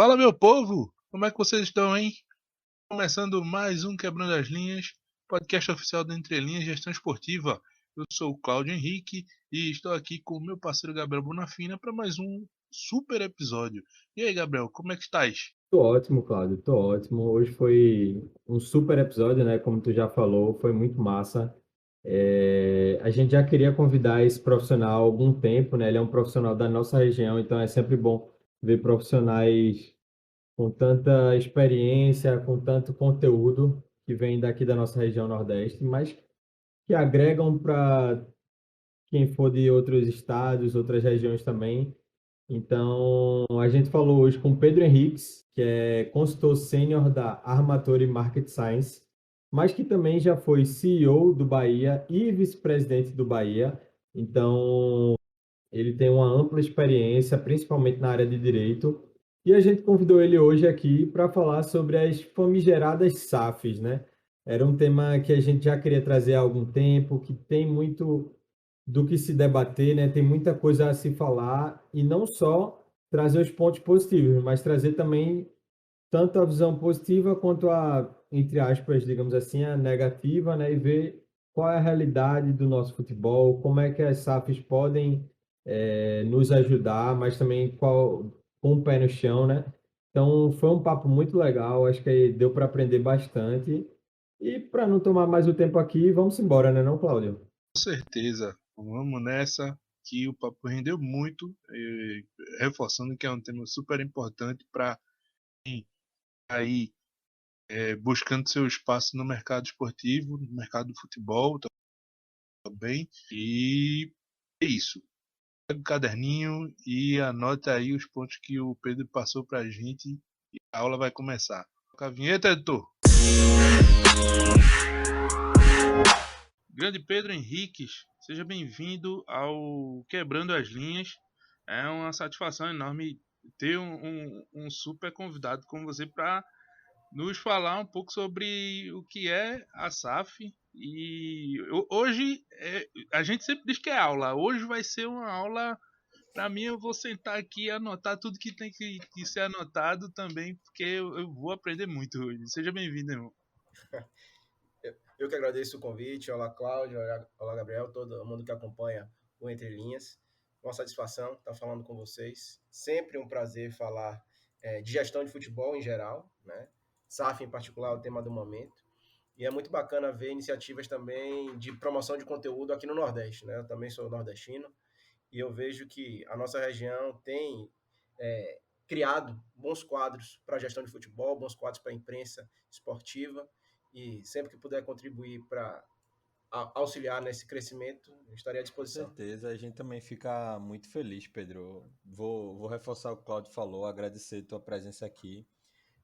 Fala, meu povo! Como é que vocês estão, hein? Começando mais um Quebrando as Linhas, podcast oficial da Entre Linhas Gestão Esportiva. Eu sou o Cláudio Henrique e estou aqui com o meu parceiro Gabriel Bonafina para mais um super episódio. E aí, Gabriel, como é que estás? Tô ótimo, Cláudio, tô ótimo. Hoje foi um super episódio, né? Como tu já falou, foi muito massa. A gente já queria convidar esse profissional há algum tempo, né? Ele é um profissional da nossa região, então é sempre bom ver profissionais com tanta experiência, com tanto conteúdo que vem daqui da nossa região Nordeste, mas que agregam para quem for de outros estados, outras regiões também. Então, a gente falou hoje com o Pedro Henriques, que é consultor sênior da Armature Market Science, mas que também já foi CEO do Bahia e vice-presidente do Bahia. Então, ele tem uma ampla experiência, principalmente na área de direito. E a gente convidou ele hoje aqui para falar sobre as famigeradas SAFs, né? Era um tema que a gente já queria trazer há algum tempo, que tem muito do que se debater, né? Tem muita coisa a se falar e não só trazer os pontos positivos, mas trazer também tanto a visão positiva quanto a, entre aspas, digamos assim, a negativa, né? E ver qual é a realidade do nosso futebol, como é que as SAFs podem nos ajudar, mas também com o pé no chão, né? Então, foi um papo muito legal, acho que deu para aprender bastante. E para não tomar mais o tempo aqui, vamos embora, né, não, Cláudio? Com certeza, vamos nessa, que o papo rendeu muito, reforçando que é um tema super importante para quem tá aí buscando seu espaço no mercado esportivo, no mercado do futebol também. E é isso. Pega o caderninho e anota aí os pontos que o Pedro passou pra gente e a aula vai começar. Toca a vinheta, editor. Grande Pedro Henriques, seja bem-vindo ao Quebrando as Linhas. É uma satisfação enorme ter um super convidado como você para nos falar um pouco sobre o que é a SAF. E hoje a gente sempre diz que é aula. Hoje vai ser uma aula. Para mim, eu vou sentar aqui e anotar tudo que tem que ser anotado também, porque eu vou aprender muito hoje. Seja bem-vindo, irmão. Eu que agradeço o convite. Olá, Cláudio. Olá, Gabriel. Todo mundo que acompanha o Entre Linhas. Uma satisfação estar falando com vocês. Sempre um prazer falar de gestão de futebol em geral, né? SAF em particular é o tema do momento. E é muito bacana ver iniciativas também de promoção de conteúdo aqui no Nordeste, né? Eu também sou nordestino e eu vejo que a nossa região tem criado bons quadros para a gestão de futebol, bons quadros para a imprensa esportiva, e sempre que puder contribuir para auxiliar nesse crescimento, eu estarei à Com disposição. certeza, a gente também fica muito feliz, Pedro. Vou reforçar o que o Claudio falou, agradecer a tua presença aqui.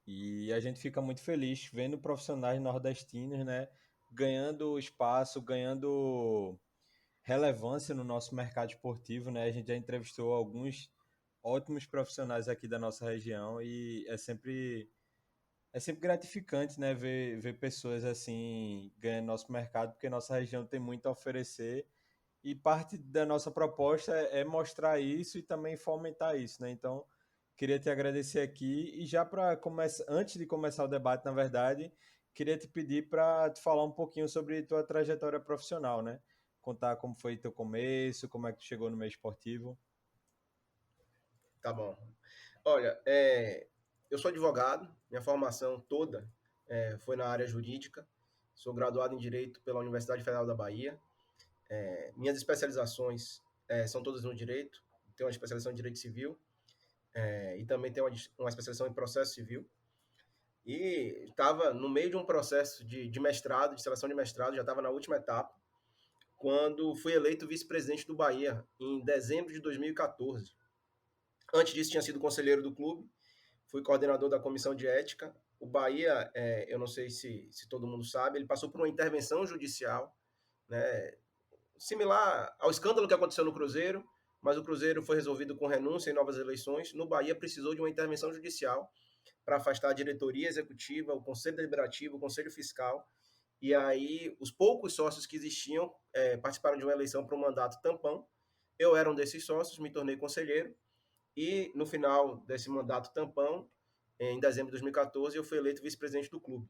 E a gente fica muito feliz vendo profissionais nordestinos, né, ganhando espaço, ganhando relevância no nosso mercado esportivo, né? A gente já entrevistou alguns ótimos profissionais aqui da nossa região e é sempre gratificante, né, ver pessoas assim ganhando nosso mercado, porque nossa região tem muito a oferecer e parte da nossa proposta é mostrar isso e também fomentar isso, né? Então, queria te agradecer aqui e já para começar, antes de começar o debate, na verdade, queria te pedir para te falar um pouquinho sobre tua trajetória profissional, né? Contar como foi teu começo, como é que tu chegou no meio esportivo. Tá bom. Olha, eu sou advogado, minha formação toda foi na área jurídica, sou graduado em Direito pela Universidade Federal da Bahia. Minhas especializações são todas no Direito, tenho uma especialização em Direito Civil e também tenho uma especialização em Processo Civil. E estava no meio de um processo de mestrado, de seleção de mestrado, já estava na última etapa, quando fui eleito vice-presidente do Bahia, em dezembro de 2014. Antes disso, tinha sido conselheiro do clube, fui coordenador da comissão de ética. O Bahia, eu não sei se todo mundo sabe, ele passou por uma intervenção judicial, né, similar ao escândalo que aconteceu no Cruzeiro, mas o Cruzeiro foi resolvido com renúncia e novas eleições. No Bahia, precisou de uma intervenção judicial para afastar a diretoria executiva, o conselho deliberativo, o conselho fiscal. E aí, os poucos sócios que existiam participaram de uma eleição para um mandato tampão. Eu era um desses sócios, me tornei conselheiro. E no final desse mandato tampão, em dezembro de 2014, eu fui eleito vice-presidente do clube.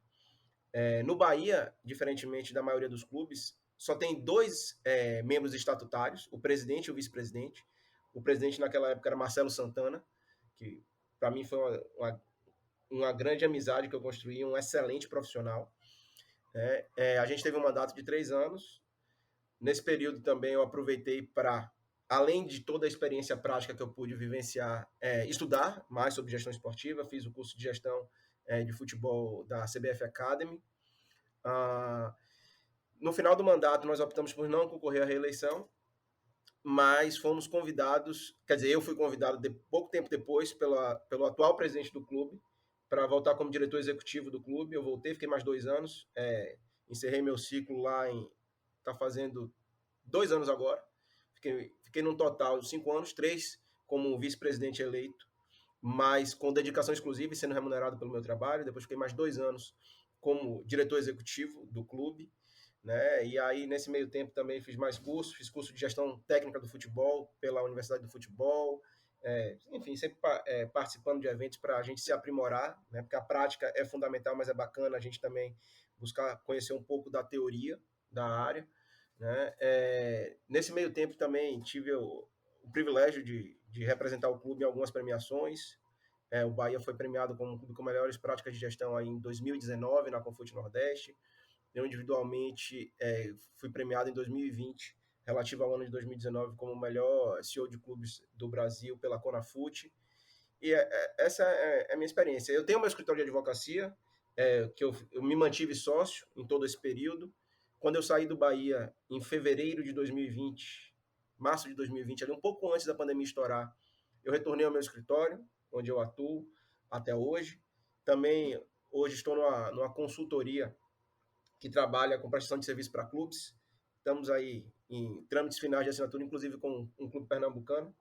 No Bahia, diferentemente da maioria dos clubes, só tem dois membros estatutários, o presidente e o vice-presidente. O presidente naquela época era Marcelo Santana, que para mim foi uma grande amizade que eu construí, um excelente profissional. A gente teve um mandato de 3 anos. Nesse período também eu aproveitei para, além de toda a experiência prática que eu pude vivenciar, estudar mais sobre gestão esportiva. Fiz o curso de gestão de futebol da CBF Academy. No final do mandato, nós optamos por não concorrer à reeleição, mas fomos convidados, quer dizer, eu fui convidado pouco tempo depois pelo atual presidente do clube para voltar como diretor executivo do clube. Eu voltei, fiquei mais 2 anos, encerrei meu ciclo lá está fazendo 2 anos agora. Fiquei num total de 5 anos, 3 como vice-presidente eleito, mas com dedicação exclusiva e sendo remunerado pelo meu trabalho. Depois fiquei mais 2 anos como diretor executivo do clube, né? E aí, nesse meio tempo, também fiz mais cursos, fiz curso de gestão técnica do futebol pela Universidade do Futebol, enfim, sempre participando de eventos para a gente se aprimorar, né? Porque a prática é fundamental, mas é bacana a gente também buscar conhecer um pouco da teoria da área, né? Nesse meio tempo também tive o privilégio de representar o clube em algumas premiações. O Bahia foi premiado como um clube com melhores práticas de gestão aí em 2019 na Confute Nordeste. Eu individualmente fui premiado em 2020, relativo ao ano de 2019, como o melhor CEO de clubes do Brasil pela Conafute. E essa é a minha experiência. Eu tenho meu escritório de advocacia, que eu me mantive sócio em todo esse período. Quando eu saí do Bahia em fevereiro de 2020, março de 2020, ali um pouco antes da pandemia estourar, eu retornei ao meu escritório, onde eu atuo até hoje. Também hoje estou numa consultoria que trabalha com prestação de serviço para clubes. Estamos aí em trâmites finais de assinatura, inclusive com um clube pernambucano,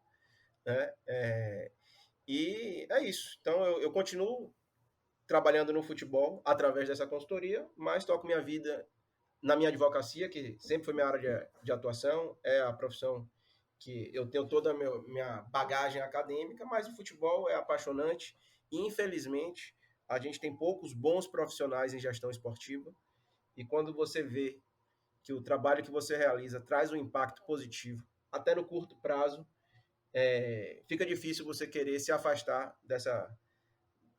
né? E é isso. Então, eu continuo trabalhando no futebol através dessa consultoria, mas toco minha vida na minha advocacia, que sempre foi minha área de atuação, é a profissão que eu tenho toda a minha bagagem acadêmica, mas o futebol é apaixonante e, infelizmente, a gente tem poucos bons profissionais em gestão esportiva, e quando você vê que o trabalho que você realiza traz um impacto positivo, até no curto prazo, fica difícil você querer se afastar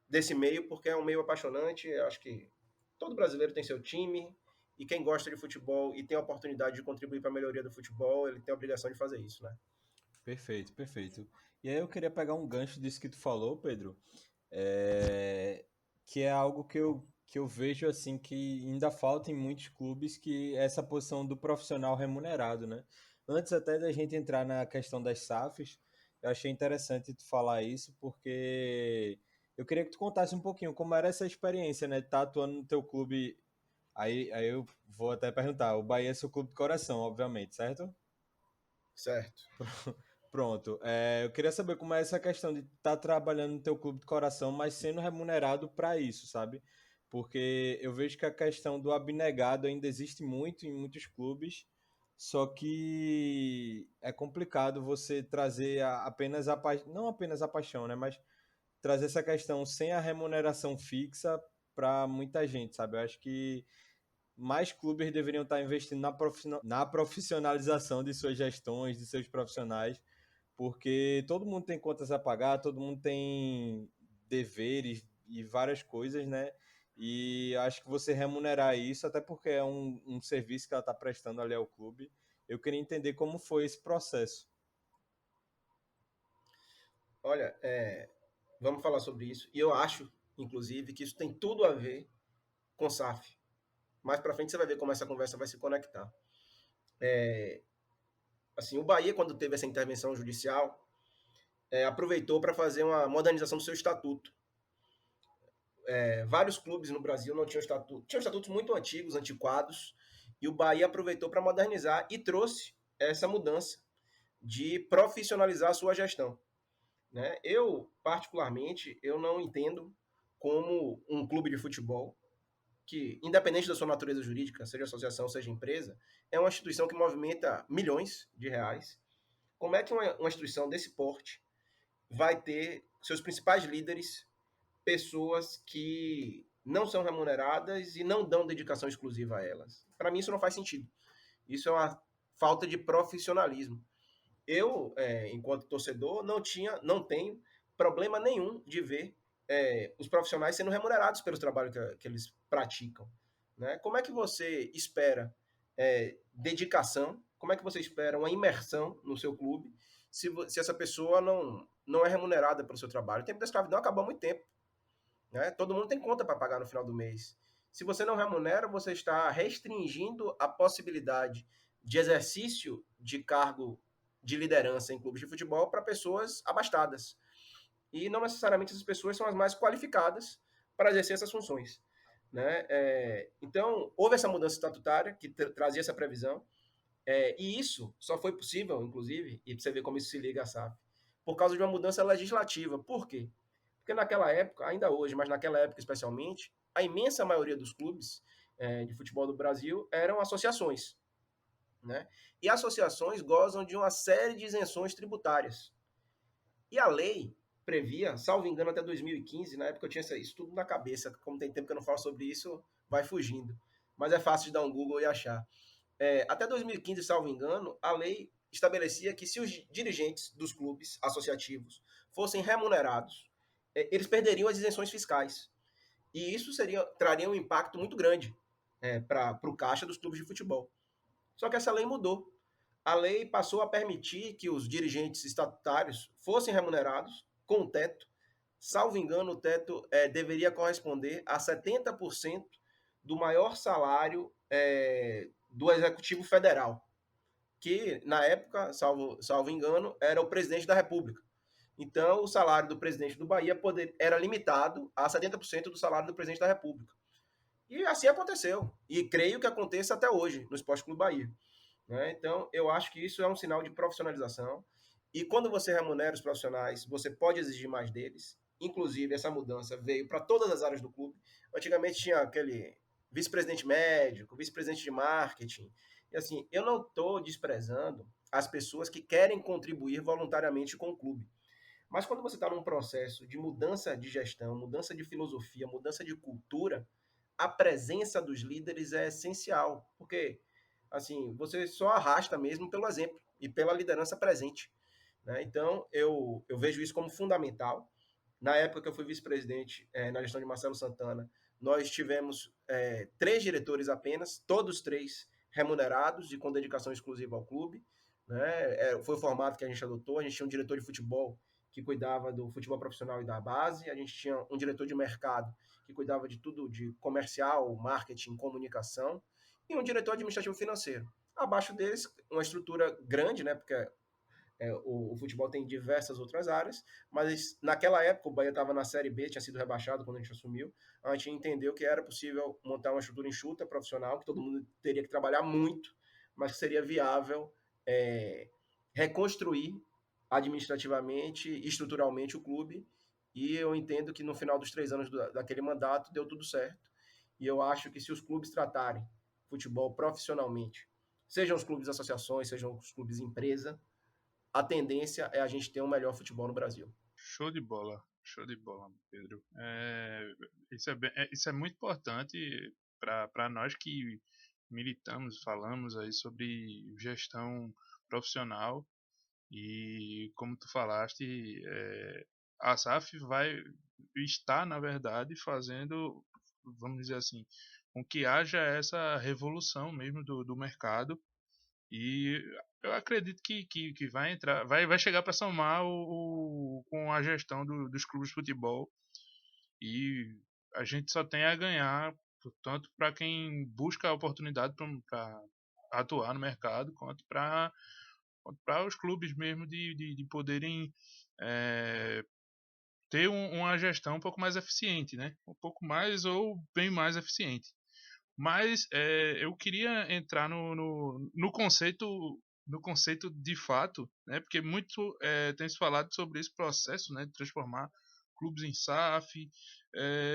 desse meio, porque é um meio apaixonante. Eu acho que todo brasileiro tem seu time, e quem gosta de futebol e tem a oportunidade de contribuir para a melhoria do futebol, ele tem a obrigação de fazer isso, né? Perfeito, perfeito. E aí eu queria pegar um gancho disso que tu falou, Pedro, que é algo que eu vejo assim que ainda falta em muitos clubes, que é essa posição do profissional remunerado, né? Antes até da gente entrar na questão das SAFs, eu achei interessante tu falar isso, porque eu queria que tu contasse um pouquinho como era essa experiência, né? De estar atuando no teu clube. Aí eu vou até perguntar, o Bahia é seu clube de coração, obviamente, certo? Certo. Pronto. Eu queria saber como é essa questão de estar trabalhando no teu clube de coração, mas sendo remunerado para isso, sabe? Porque eu vejo que a questão do abnegado ainda existe muito em muitos clubes, só que é complicado você trazer apenas não apenas a paixão, né? Mas trazer essa questão sem a remuneração fixa para muita gente, sabe? Eu acho que mais clubes deveriam estar investindo na profissionalização de suas gestões, de seus profissionais, porque todo mundo tem contas a pagar, todo mundo tem deveres e várias coisas, né? E acho que você remunerar isso, até porque é um serviço que ela está prestando ali ao clube. Eu queria entender como foi esse processo. Olha, vamos falar sobre isso. E eu acho, inclusive, que isso tem tudo a ver com SAF. Mais para frente você vai ver como essa conversa vai se conectar. Assim, o Bahia, quando teve essa intervenção judicial, aproveitou para fazer uma modernização do seu estatuto. Vários clubes no Brasil não tinham estatuto, tinham estatutos muito antigos, antiquados, e o Bahia aproveitou para modernizar e trouxe essa mudança de profissionalizar a sua gestão, né? Eu, particularmente, eu não entendo como um clube de futebol que, independente da sua natureza jurídica, seja associação, seja empresa, é uma instituição que movimenta milhões de reais. Como é que uma instituição desse porte vai ter seus principais líderes pessoas que não são remuneradas e não dão dedicação exclusiva a elas. Para mim, isso não faz sentido. Isso é uma falta de profissionalismo. Eu, enquanto torcedor, não tenho problema nenhum de ver os profissionais sendo remunerados pelo trabalho que eles praticam. Né? Como é que você espera dedicação? Como é que você espera uma imersão no seu clube se essa pessoa não é remunerada pelo seu trabalho? O tempo da escravidão acabou há muito tempo. Né? Todo mundo tem conta para pagar no final do mês. Se você não remunera, você está restringindo a possibilidade de exercício de cargo de liderança em clubes de futebol para pessoas abastadas. E não necessariamente essas pessoas são as mais qualificadas para exercer essas funções. Né? Então, houve essa mudança estatutária que trazia essa previsão, e isso só foi possível, inclusive, e você vê como isso se liga à SAF, por causa de uma mudança legislativa. Por quê? Porque naquela época, ainda hoje, mas naquela época especialmente, a imensa maioria dos clubes de futebol do Brasil eram associações. Né? E associações gozam de uma série de isenções tributárias. E a lei previa, salvo engano, até 2015, na época eu tinha isso tudo na cabeça, como tem tempo que eu não falo sobre isso, vai fugindo. Mas é fácil de dar um Google e achar. Até 2015, salvo engano, a lei estabelecia que se os dirigentes dos clubes associativos fossem remunerados, eles perderiam as isenções fiscais. E isso traria um impacto muito grande para o caixa dos clubes de futebol. Só que essa lei mudou. A lei passou a permitir que os dirigentes estatutários fossem remunerados com o teto. Salvo engano, o teto deveria corresponder a 70% do maior salário do Executivo Federal, que na época, salvo engano, era o presidente da República. Então, o salário do presidente do Bahia era limitado a 70% do salário do presidente da República. E assim aconteceu. E creio que aconteça até hoje no Esporte Clube Bahia. Né? Então, eu acho que isso é um sinal de profissionalização. E quando você remunera os profissionais, você pode exigir mais deles. Inclusive, essa mudança veio para todas as áreas do clube. Antigamente tinha aquele vice-presidente médico, vice-presidente de marketing. E assim, eu não estou desprezando as pessoas que querem contribuir voluntariamente com o clube. Mas quando você está num processo de mudança de gestão, mudança de filosofia, mudança de cultura, a presença dos líderes é essencial, porque assim você só arrasta mesmo pelo exemplo e pela liderança presente. Né? Então eu vejo isso como fundamental. Na época que eu fui vice-presidente na gestão de Marcelo Santana, nós tivemos 3 diretores apenas, todos 3 remunerados e com dedicação exclusiva ao clube. Né? Foi o formato que a gente adotou. A gente tinha um diretor de futebol que cuidava do futebol profissional e da base, a gente tinha um diretor de mercado que cuidava de tudo de comercial, marketing, comunicação, e um diretor administrativo financeiro. Abaixo deles, uma estrutura grande, né, porque o futebol tem diversas outras áreas, mas naquela época o Bahia estava na Série B, tinha sido rebaixado quando a gente assumiu, a gente entendeu que era possível montar uma estrutura enxuta, profissional, que todo mundo teria que trabalhar muito, mas que seria viável reconstruir administrativamente e estruturalmente o clube, e eu entendo que no final dos 3 anos daquele mandato deu tudo certo, e eu acho que se os clubes tratarem futebol profissionalmente, sejam os clubes associações, sejam os clubes empresa, a tendência é a gente ter um melhor futebol no Brasil. Show de bola, Pedro. Isso é muito importante para nós que militamos, falamos aí sobre gestão profissional e como tu falaste, a SAF está, na verdade, fazendo, vamos dizer assim, com que haja essa revolução mesmo do mercado. E eu acredito que vai entrar, vai chegar para somar com a gestão dos clubes de futebol. E a gente só tem a ganhar, tanto para quem busca a oportunidade para atuar no mercado, quanto para os clubes mesmo de poderem ter uma gestão um pouco mais eficiente, né? Um pouco mais ou bem mais eficiente. Mas eu queria entrar no conceito de fato, né? Porque muito tem se falado sobre esse processo, né, de transformar clubes em SAF,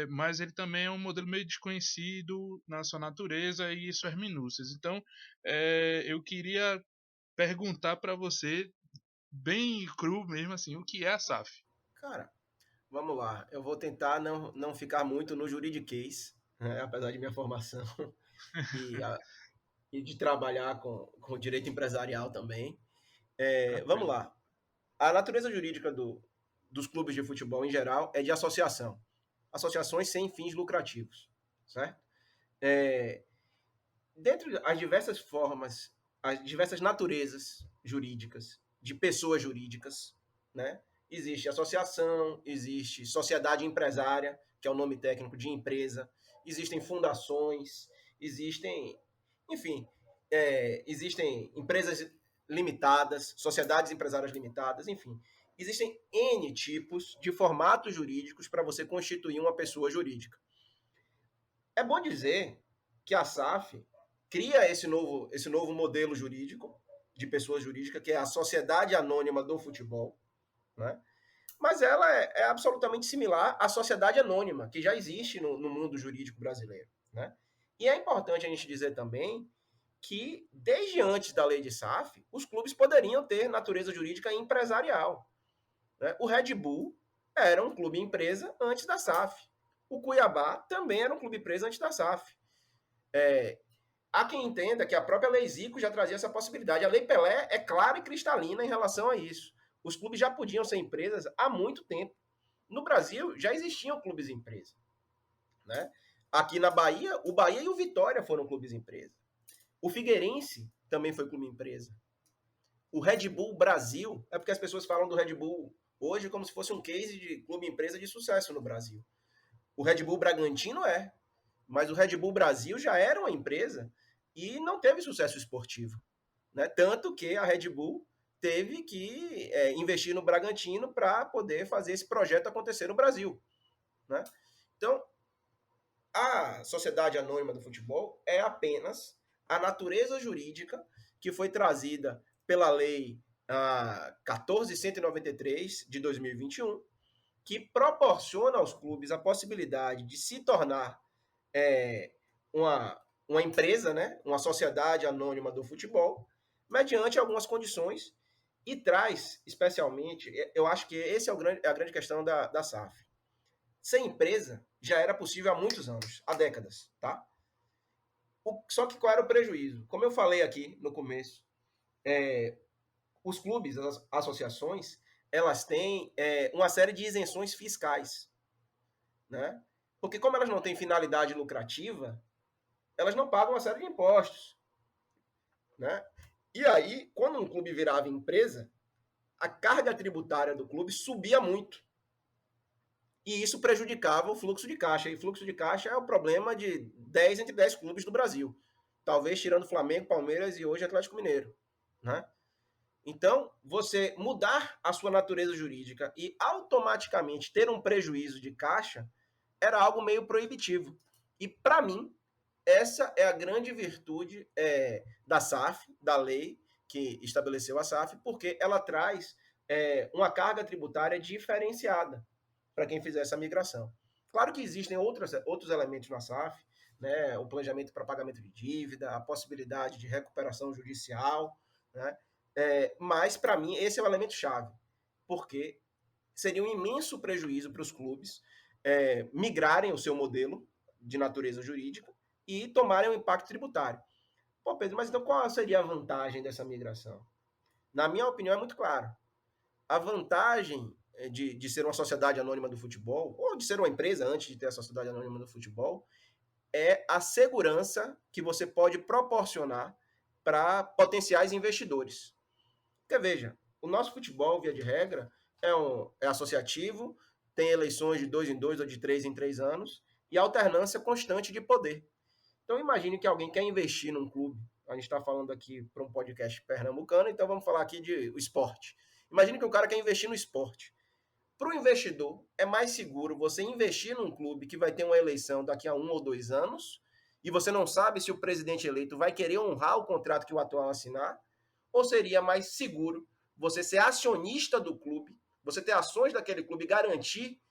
mas ele também é um modelo meio desconhecido na sua natureza e suas minúcias. Então, eu queria perguntar para você, bem cru mesmo assim, o que é a SAF? Cara, Vamos lá. Eu vou tentar não ficar muito no juridiquês, né, apesar de minha formação e, e de trabalhar com direito empresarial também. Vamos Tranquilo. lá. A natureza jurídica dos clubes de futebol, em geral, é de associação. Associações sem fins lucrativos, certo? Dentre as diversas formas, as diversas naturezas jurídicas de pessoas jurídicas, né? Existe associação, existe sociedade empresária, que é o nome técnico de empresa, existem fundações, enfim, existem empresas limitadas, sociedades empresárias limitadas, enfim. Existem N tipos de formatos jurídicos para você constituir uma pessoa jurídica. É bom dizer que a SAF cria esse novo modelo jurídico de pessoa jurídica, que é a Sociedade Anônima do Futebol, né? Mas ela é absolutamente similar à sociedade anônima, que já existe no mundo jurídico brasileiro, né? E é importante a gente dizer também que, desde antes da lei de SAF, os clubes poderiam ter natureza jurídica empresarial, né? O Red Bull era um clube empresa antes da SAF. O Cuiabá também era um clube empresa antes da SAF. Há quem entenda que a própria Lei Zico já trazia essa possibilidade. A Lei Pelé é clara e cristalina em relação a isso. Os clubes já podiam ser empresas há muito tempo. No Brasil, já existiam clubes empresa, né? Aqui na Bahia, o Bahia e o Vitória foram clubes empresa. O Figueirense também foi clube empresa. O Red Bull Brasil, é porque as pessoas falam do Red Bull hoje como se fosse um case de clube empresa de sucesso no Brasil. O Red Bull Bragantino mas o Red Bull Brasil já era uma empresa e não teve sucesso esportivo, né? Tanto que a Red Bull teve que investir no Bragantino para poder fazer esse projeto acontecer no Brasil, né? Então, a Sociedade Anônima do Futebol é apenas a natureza jurídica que foi trazida pela Lei 14.193 de 2021, que proporciona aos clubes a possibilidade de se tornar uma empresa, né, uma sociedade anônima do futebol, mediante algumas condições, e traz, especialmente, eu acho que esse é a grande questão da SAF. Ser empresa já era possível há muitos anos, há décadas, tá? Só que qual era o prejuízo? Como eu falei aqui no começo, os clubes, as associações, elas têm uma série de isenções fiscais, né? Porque como elas não têm finalidade lucrativa, elas não pagam uma série de impostos, né? E aí, quando um clube virava empresa, a carga tributária do clube subia muito. E isso prejudicava o fluxo de caixa. E fluxo de caixa é o problema de 10 entre 10 clubes do Brasil. Talvez tirando Flamengo, Palmeiras e hoje Atlético Mineiro, né? Então, você mudar a sua natureza jurídica e automaticamente ter um prejuízo de caixa era algo meio proibitivo. E, para mim, essa é a grande virtude da SAF, da lei que estabeleceu a SAF, porque ela traz uma carga tributária diferenciada para quem fizer essa migração. Claro que existem outros elementos na SAF, né, o planejamento para pagamento de dívida, a possibilidade de recuperação judicial, né, mas, para mim, esse é o elemento-chave, porque seria um imenso prejuízo para os clubes migrarem o seu modelo de natureza jurídica e tomarem um impacto tributário. Pô, Pedro, mas então qual seria a vantagem dessa migração? Na minha opinião, é muito claro. A vantagem de ser uma sociedade anônima do futebol, ou de ser uma empresa antes de ter a sociedade anônima do futebol, é a segurança que você pode proporcionar para potenciais investidores. Porque, veja, o nosso futebol, via de regra, é associativo, tem eleições de 2 em 2 ou de 3 em 3 anos, e alternância constante de poder. Então, imagine que alguém quer investir num clube. A gente está falando aqui para um podcast pernambucano, então vamos falar aqui de esporte. Imagine que o cara quer investir no esporte. Para o investidor, é mais seguro você investir num clube que vai ter uma eleição daqui a 1 ou 2 anos, e você não sabe se o presidente eleito vai querer honrar o contrato que o atual assinar, ou seria mais seguro você ser acionista do clube, você ter ações daquele clube e garantir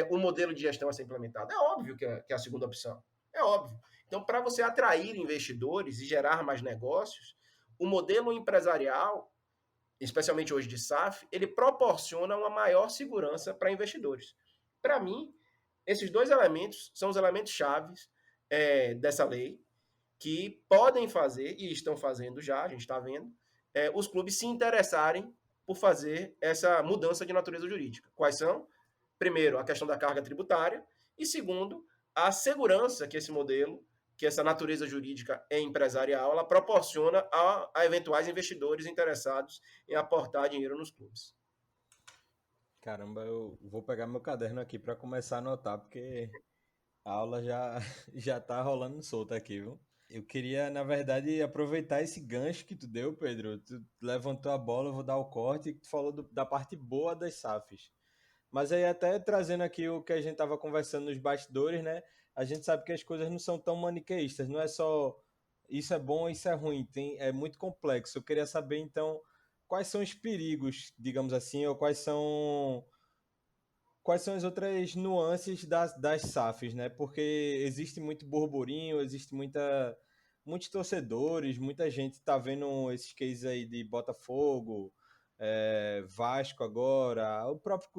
o modelo de gestão a ser implementado? É óbvio que é a segunda opção. É óbvio. Então, para você atrair investidores e gerar mais negócios, o modelo empresarial, especialmente hoje de SAF, ele proporciona uma maior segurança para investidores. Para mim, esses 2 elementos são os elementos chaves dessa lei, que podem fazer, e estão fazendo já, a gente está vendo, os clubes se interessarem por fazer essa mudança de natureza jurídica. Quais são? Primeiro, a questão da carga tributária, e segundo, a segurança que esse modelo, que essa natureza jurídica empresarial, ela proporciona a eventuais investidores interessados em aportar dinheiro nos clubes. Caramba, eu vou pegar meu caderno aqui para começar a anotar, porque a aula já tá rolando solta aqui, viu? Eu queria, na verdade, aproveitar esse gancho que tu deu, Pedro. Tu levantou a bola, eu vou dar o corte, e tu falou da parte boa das SAFs. Mas aí até trazendo aqui o que a gente estava conversando nos bastidores, né? A gente sabe que as coisas não são tão maniqueístas, não é só isso é bom, isso é ruim, é muito complexo. Eu queria saber, então, quais são os perigos, digamos assim, ou quais são as outras nuances das SAFs, né? Porque existe muito burburinho, existe muitos torcedores, muita gente tá vendo esses cases aí de Botafogo, Vasco agora, o próprio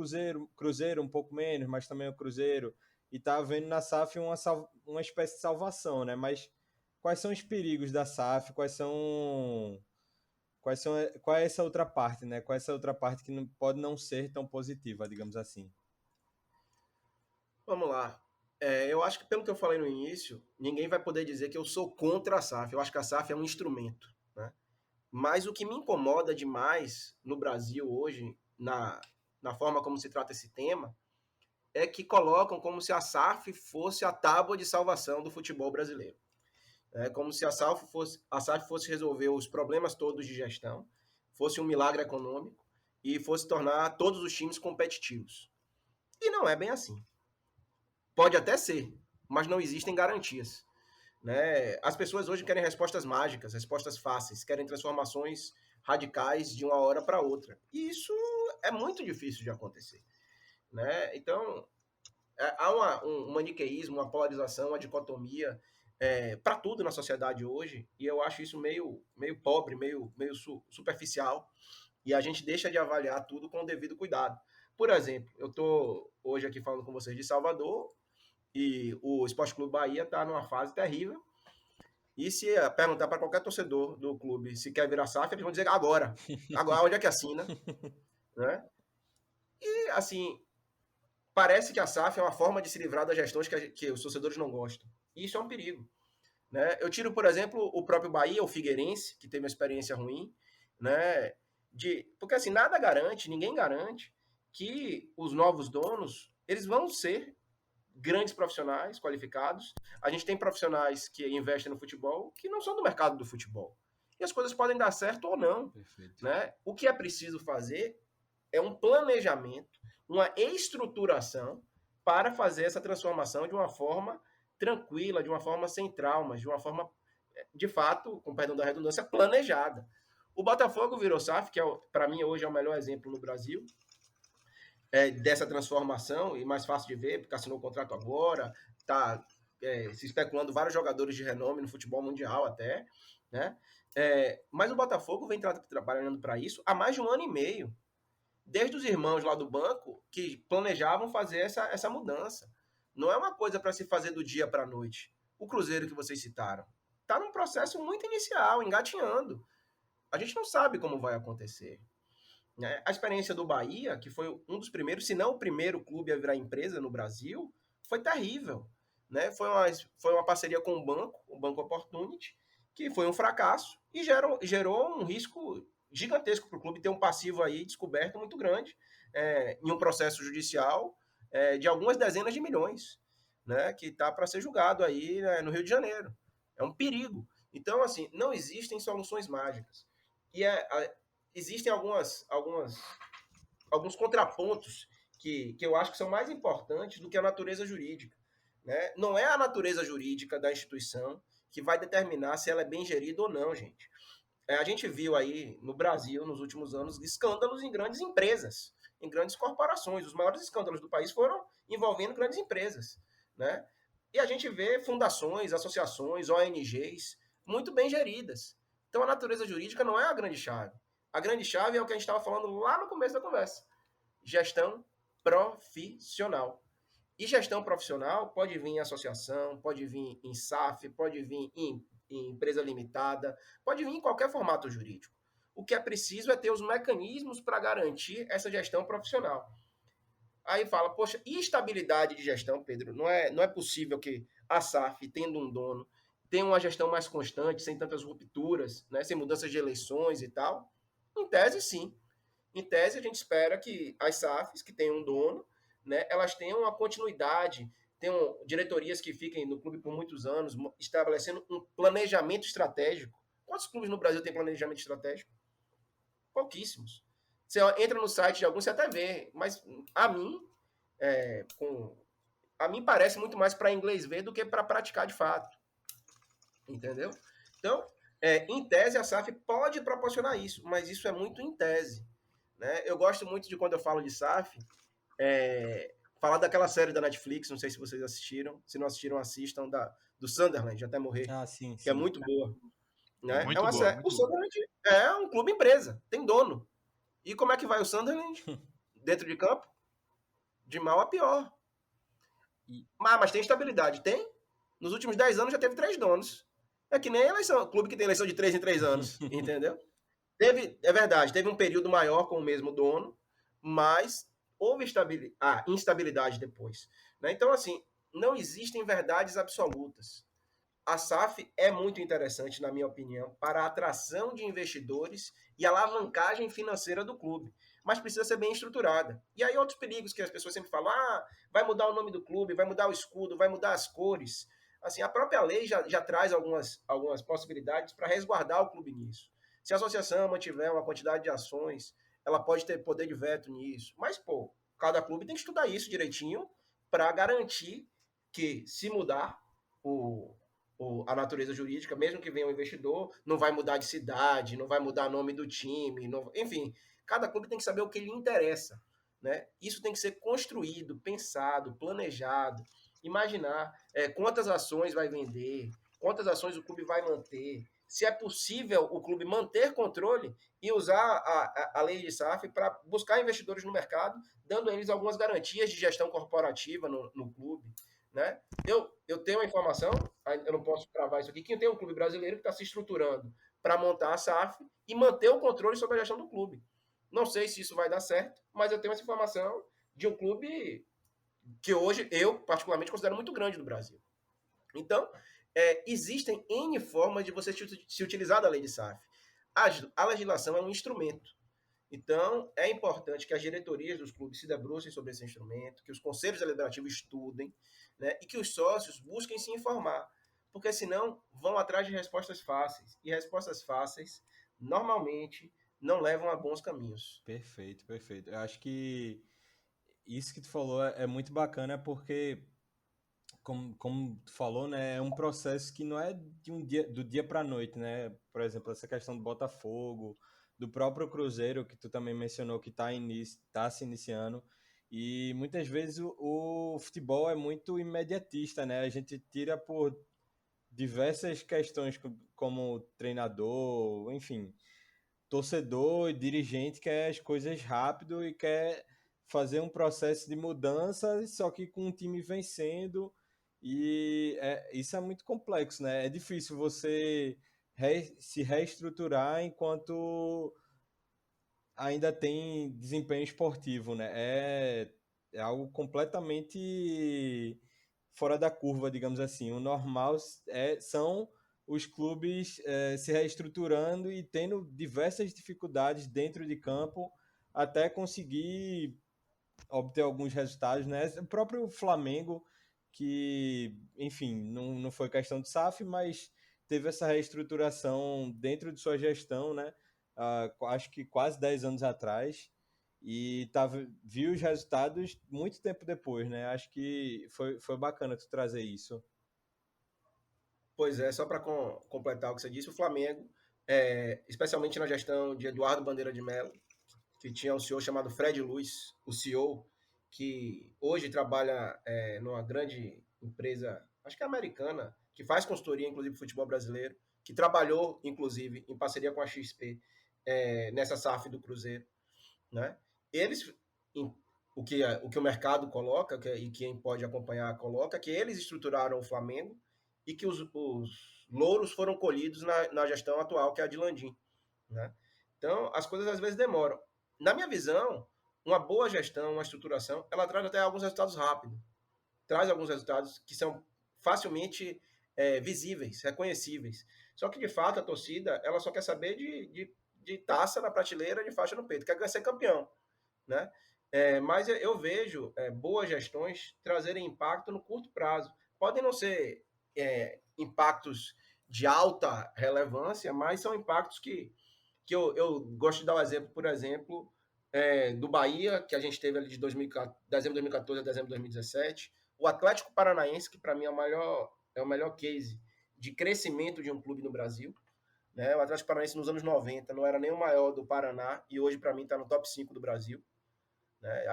Cruzeiro um pouco menos, mas também o Cruzeiro, e tá vendo na SAF uma espécie de salvação, né? Mas quais são os perigos da SAF? Qual é essa outra parte, né? Qual é essa outra parte que pode não ser tão positiva, digamos assim? Vamos lá. Eu acho que, pelo que eu falei no início, ninguém vai poder dizer que eu sou contra a SAF. Eu acho que a SAF é um instrumento, né? Mas o que me incomoda demais no Brasil hoje, na forma como se trata esse tema, é que colocam como se a SAF fosse a tábua de salvação do futebol brasileiro. É como se a SAF fosse resolver os problemas todos de gestão, fosse um milagre econômico e fosse tornar todos os times competitivos. E não é bem assim. Pode até ser, mas não existem garantias. Né? As pessoas hoje querem respostas mágicas, respostas fáceis, querem transformações radicais de uma hora para outra. E isso é muito difícil de acontecer. Né? Então, há um maniqueísmo, uma polarização, uma dicotomia para tudo na sociedade hoje, e eu acho isso meio pobre, meio superficial, e a gente deixa de avaliar tudo com o devido cuidado. Por exemplo, eu estou hoje aqui falando com vocês de Salvador, e o Esporte Clube Bahia está numa fase terrível. E se perguntar para qualquer torcedor do clube se quer virar SAF, eles vão dizer agora. Agora, onde é que assina? Né? E, assim, parece que a SAF é uma forma de se livrar das gestões que os torcedores não gostam. E isso é um perigo. Né? Eu tiro, por exemplo, o próprio Bahia, o Figueirense, que teve uma experiência ruim, né? Porque, assim, nada garante, ninguém garante que os novos donos eles vão ser grandes profissionais qualificados. A gente tem profissionais que investem no futebol que não são do mercado do futebol. E as coisas podem dar certo ou não. Perfeito. Né? O que é preciso fazer é um planejamento, uma estruturação para fazer essa transformação de uma forma tranquila, de uma forma sem traumas, de uma forma, de fato, com perdão da redundância, planejada. O Botafogo virou SAF, que para mim hoje é o melhor exemplo no Brasil, dessa transformação, e mais fácil de ver, porque assinou o contrato agora, está se especulando vários jogadores de renome no futebol mundial até, né? Mas o Botafogo vem trabalhando para isso há mais de 1 ano e meio, desde os irmãos lá do banco que planejavam fazer essa mudança. Não é uma coisa para se fazer do dia para a noite. O Cruzeiro que vocês citaram está num processo muito inicial, engatinhando. A gente não sabe como vai acontecer. A experiência do Bahia, que foi um dos primeiros, se não o primeiro clube a virar empresa no Brasil, foi terrível. Né? Foi uma parceria com o Banco Opportunity, que foi um fracasso e gerou um risco gigantesco para o clube ter um passivo aí descoberto muito grande em um processo judicial de algumas dezenas de milhões, né? Que está para ser julgado aí no Rio de Janeiro. É um perigo. Então, assim, não existem soluções mágicas. E existem alguns contrapontos que eu acho que são mais importantes do que a natureza jurídica. Né? Não é a natureza jurídica da instituição que vai determinar se ela é bem gerida ou não, gente. A gente viu aí no Brasil, nos últimos anos, escândalos em grandes empresas, em grandes corporações. Os maiores escândalos do país foram envolvendo grandes empresas. Né? E a gente vê fundações, associações, ONGs muito bem geridas. Então a natureza jurídica não é a grande chave. A grande chave é o que a gente estava falando lá no começo da conversa. Gestão profissional. E gestão profissional pode vir em associação, pode vir em SAF, pode vir em empresa limitada, pode vir em qualquer formato jurídico. O que é preciso é ter os mecanismos para garantir essa gestão profissional. Aí fala, poxa, e estabilidade de gestão, Pedro? Não é possível que a SAF, tendo um dono, tenha uma gestão mais constante, sem tantas rupturas, né, sem mudanças de eleições e tal? Em tese, sim. Em tese, a gente espera que as SAFs, que têm um dono, né, elas tenham uma continuidade, tenham diretorias que fiquem no clube por muitos anos, estabelecendo um planejamento estratégico. Quantos clubes no Brasil têm planejamento estratégico? Pouquíssimos. Você entra no site de alguns, você até vê, mas a mim, a mim parece muito mais para inglês ver do que para praticar de fato. Entendeu? Então, em tese, a SAF pode proporcionar isso, mas isso é muito em tese. Né? Eu gosto muito de, quando eu falo de SAF, falar daquela série da Netflix, não sei se vocês assistiram. Se não assistiram, assistam, do Sunderland, até morrer, Sim, que é muito boa. Né? Muito boa. O Sunderland é um clube empresa, tem dono. E como é que vai o Sunderland dentro de campo? De mal a pior. Mas tem estabilidade? Tem. Nos últimos 10 anos já teve 3 donos. É que nem eleição, clube que tem eleição de 3 em 3 anos, entendeu? É verdade, teve um período maior com o mesmo dono, mas houve instabilidade depois. Né? Então, assim, não existem verdades absolutas. A SAF é muito interessante, na minha opinião, para a atração de investidores e alavancagem financeira do clube, mas precisa ser bem estruturada. E aí outros perigos que as pessoas sempre falam, vai mudar o nome do clube, vai mudar o escudo, vai mudar as cores. Assim, a própria lei já traz algumas possibilidades para resguardar o clube nisso. Se a associação mantiver uma quantidade de ações, ela pode ter poder de veto nisso. Mas, cada clube tem que estudar isso direitinho para garantir que, se mudar a natureza jurídica, mesmo que venha um investidor, não vai mudar de cidade, não vai mudar o nome do time, enfim, cada clube tem que saber o que lhe interessa. Né? Isso tem que ser construído, pensado, planejado, imaginar quantas ações vai vender, quantas ações o clube vai manter, se é possível o clube manter controle e usar a lei de SAF para buscar investidores no mercado, dando a eles algumas garantias de gestão corporativa no clube. Né? Eu tenho uma informação, eu não posso cravar isso aqui, que tem um clube brasileiro que está se estruturando para montar a SAF e manter o controle sobre a gestão do clube. Não sei se isso vai dar certo, mas eu tenho essa informação de um clube que hoje eu, particularmente, considero muito grande no Brasil. Então, existem N formas de você se utilizar da lei de SAF. A legislação é um instrumento. Então, é importante que as diretorias dos clubes se debrucem sobre esse instrumento, que os conselhos deliberativos estudem, né, e que os sócios busquem se informar, porque senão vão atrás de respostas fáceis. E respostas fáceis, normalmente, não levam a bons caminhos. Perfeito, perfeito. Eu acho que isso que tu falou é muito bacana porque, como tu falou, né, é um processo que não é do dia para a noite, né? Por exemplo, essa questão do Botafogo, do próprio Cruzeiro, que tu também mencionou que tá se iniciando. E muitas vezes o futebol é muito imediatista, né? A gente tira por diversas questões, como treinador, enfim, torcedor e dirigente quer as coisas rápido e quer fazer um processo de mudança, só que com o time vencendo. E isso é muito complexo, né? É difícil você se reestruturar enquanto ainda tem desempenho esportivo, né? É algo completamente fora da curva, digamos assim. O normal são os clubes se reestruturando e tendo diversas dificuldades dentro de campo até conseguir obter alguns resultados, né? O próprio Flamengo, que, enfim, não foi questão de SAF, mas teve essa reestruturação dentro de sua gestão, né? Acho que quase 10 anos atrás, e viu os resultados muito tempo depois, né? Acho que foi bacana tu trazer isso. Pois é, só para completar o que você disse, o Flamengo, especialmente na gestão de Eduardo Bandeira de Mello, que tinha um senhor chamado Fred Luiz, o CEO, que hoje trabalha numa grande empresa, acho que é americana, que faz consultoria, inclusive, futebol brasileiro, que trabalhou, inclusive, em parceria com a XP, nessa SAF do Cruzeiro. Né? Eles o que o mercado coloca, e quem pode acompanhar coloca, que eles estruturaram o Flamengo e que os louros foram colhidos na gestão atual, que é a de Landim, né? Então, as coisas às vezes demoram. Na minha visão, uma boa gestão, uma estruturação, ela traz até alguns resultados rápidos. Traz alguns resultados que são facilmente visíveis, reconhecíveis. Só que, de fato, a torcida ela só quer saber de taça na prateleira, de faixa no peito, quer ser campeão, né? Mas eu vejo boas gestões trazerem impacto no curto prazo. Podem não ser impactos de alta relevância, mas são impactos que eu gosto de dar o exemplo, por exemplo, do Bahia, que a gente teve ali de dezembro de 2014 a dezembro de 2017, o Atlético Paranaense, que para mim é o melhor case de crescimento de um clube no Brasil, né? O Atlético Paranaense nos anos 90 não era nem o maior do Paraná e hoje para mim está no top 5 do Brasil, né?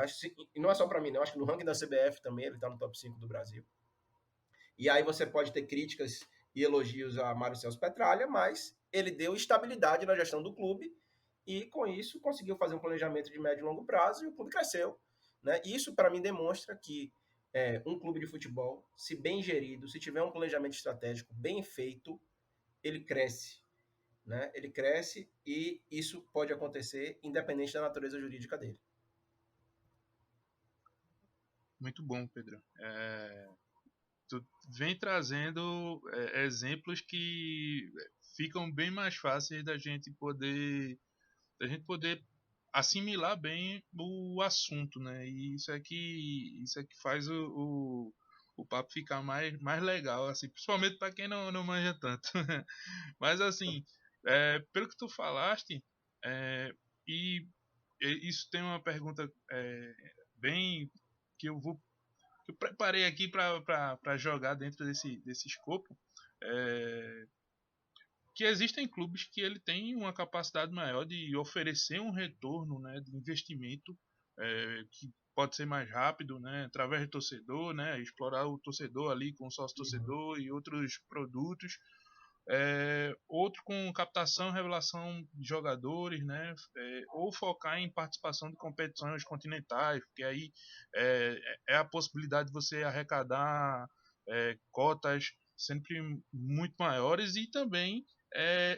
E não é só para mim, não. Acho que no ranking da CBF também ele está no top 5 do Brasil. E aí você pode ter críticas e elogios a Mário Celso Petralha, mas ele deu estabilidade na gestão do clube e, com isso, conseguiu fazer um planejamento de médio e longo prazo e o clube cresceu, né? Isso, para mim, demonstra que um clube de futebol, se bem gerido, se tiver um planejamento estratégico bem feito, ele cresce, né? Ele cresce e isso pode acontecer independente da natureza jurídica dele. Muito bom, Pedro. Tu vem trazendo exemplos que ficam bem mais fáceis da gente poder assimilar bem o assunto, né? E isso é que faz o papo ficar mais legal, assim, principalmente para quem não manja tanto. Mas assim, pelo que tu falaste, e isso tem uma pergunta bem que eu preparei aqui para jogar dentro desse escopo. Que existem clubes que ele tem uma capacidade maior de oferecer um retorno, né, de investimento que pode ser mais rápido, né, através do torcedor, né, explorar o torcedor ali com o sócio torcedor e outros produtos. Outro com captação e revelação de jogadores, né, ou focar em participação de competições continentais, porque aí é a possibilidade de você arrecadar cotas sempre muito maiores e também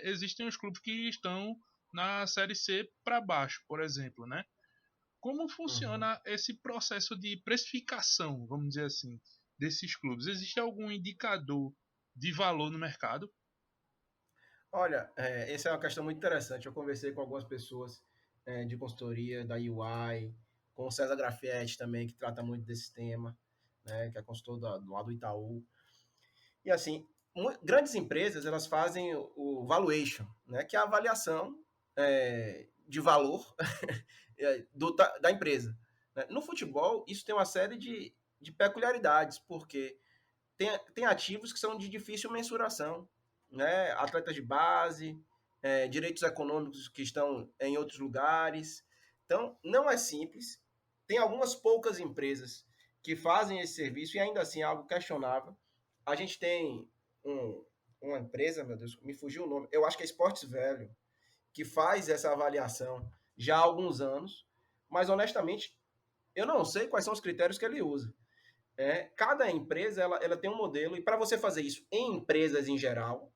existem os clubes que estão na Série C para baixo, por exemplo, né? Como funciona esse processo de precificação, vamos dizer assim, desses clubes? Existe algum indicador de valor no mercado? Olha, essa é uma questão muito interessante. Eu conversei com algumas pessoas de consultoria, da UI, com o César Grafietti também, que trata muito desse tema, né, que é consultor do lado do Itaú. E assim, grandes empresas, elas fazem o valuation, né, que é a avaliação de valor da empresa. Né? No futebol, isso tem uma série de peculiaridades, porque tem ativos que são de difícil mensuração, né? Atletas de base, direitos econômicos que estão em outros lugares. Então, não é simples. Tem algumas poucas empresas que fazem esse serviço e ainda assim é algo questionável. A gente tem uma empresa, meu Deus, me fugiu o nome, eu acho que é Esportes Velho, que faz essa avaliação já há alguns anos, mas honestamente, eu não sei quais são os critérios que ele usa. Cada empresa ela tem um modelo, e para você fazer isso em empresas em geral,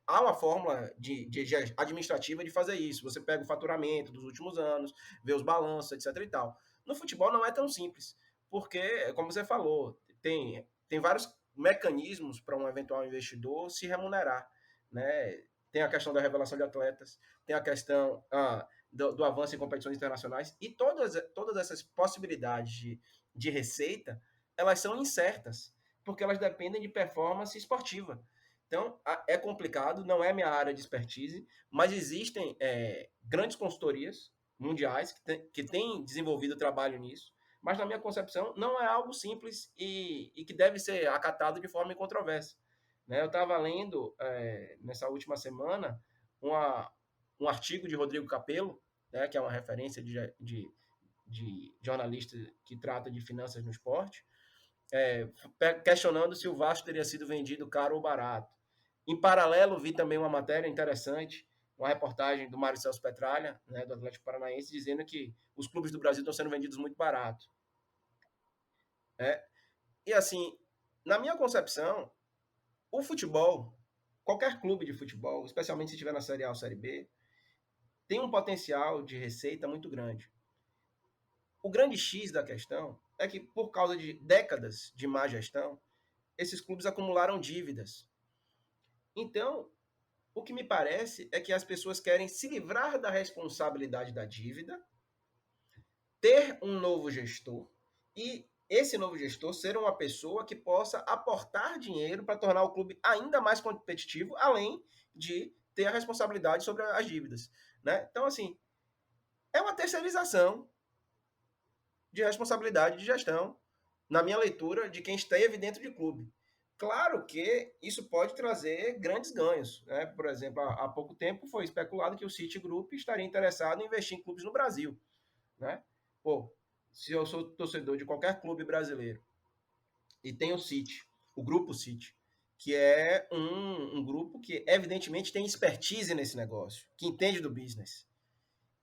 há uma fórmula de administrativa de fazer isso. Você pega o faturamento dos últimos anos, vê os balanços, etc. e tal. No futebol não é tão simples, porque, como você falou, tem vários mecanismos para um eventual investidor se remunerar, né? Tem a questão da revelação de atletas, tem a questão do avanço em competições internacionais, e todas essas possibilidades de receita, elas são incertas, porque elas dependem de performance esportiva. Então, é complicado, não é minha área de expertise, mas existem grandes consultorias mundiais que têm desenvolvido trabalho nisso, mas na minha concepção não é algo simples e que deve ser acatado de forma incontroversa. Né? Eu estava lendo, nessa última semana, um artigo de Rodrigo Capello, né, que é uma referência de jornalista que trata de finanças no esporte, questionando se o Vasco teria sido vendido caro ou barato. Em paralelo, vi também uma matéria interessante uma reportagem do Mário Celso Petralha, né, do Atlético Paranaense, dizendo que os clubes do Brasil estão sendo vendidos muito barato. E assim, na minha concepção, o futebol, qualquer clube de futebol, especialmente se estiver na Série A ou Série B, tem um potencial de receita muito grande. O grande X da questão é que, por causa de décadas de má gestão, esses clubes acumularam dívidas. Então, o que me parece é que as pessoas querem se livrar da responsabilidade da dívida, ter um novo gestor e esse novo gestor ser uma pessoa que possa aportar dinheiro para tornar o clube ainda mais competitivo, além de ter a responsabilidade sobre as dívidas, né? Então, assim, é uma terceirização de responsabilidade de gestão, na minha leitura, de quem esteve dentro de clube. Claro que isso pode trazer grandes ganhos, né? Por exemplo, há pouco tempo foi especulado que o Citigroup estaria interessado em investir em clubes no Brasil, né? Pô, se eu sou torcedor de qualquer clube brasileiro e tem o City, o Grupo City, que é um grupo que evidentemente tem expertise nesse negócio, que entende do business,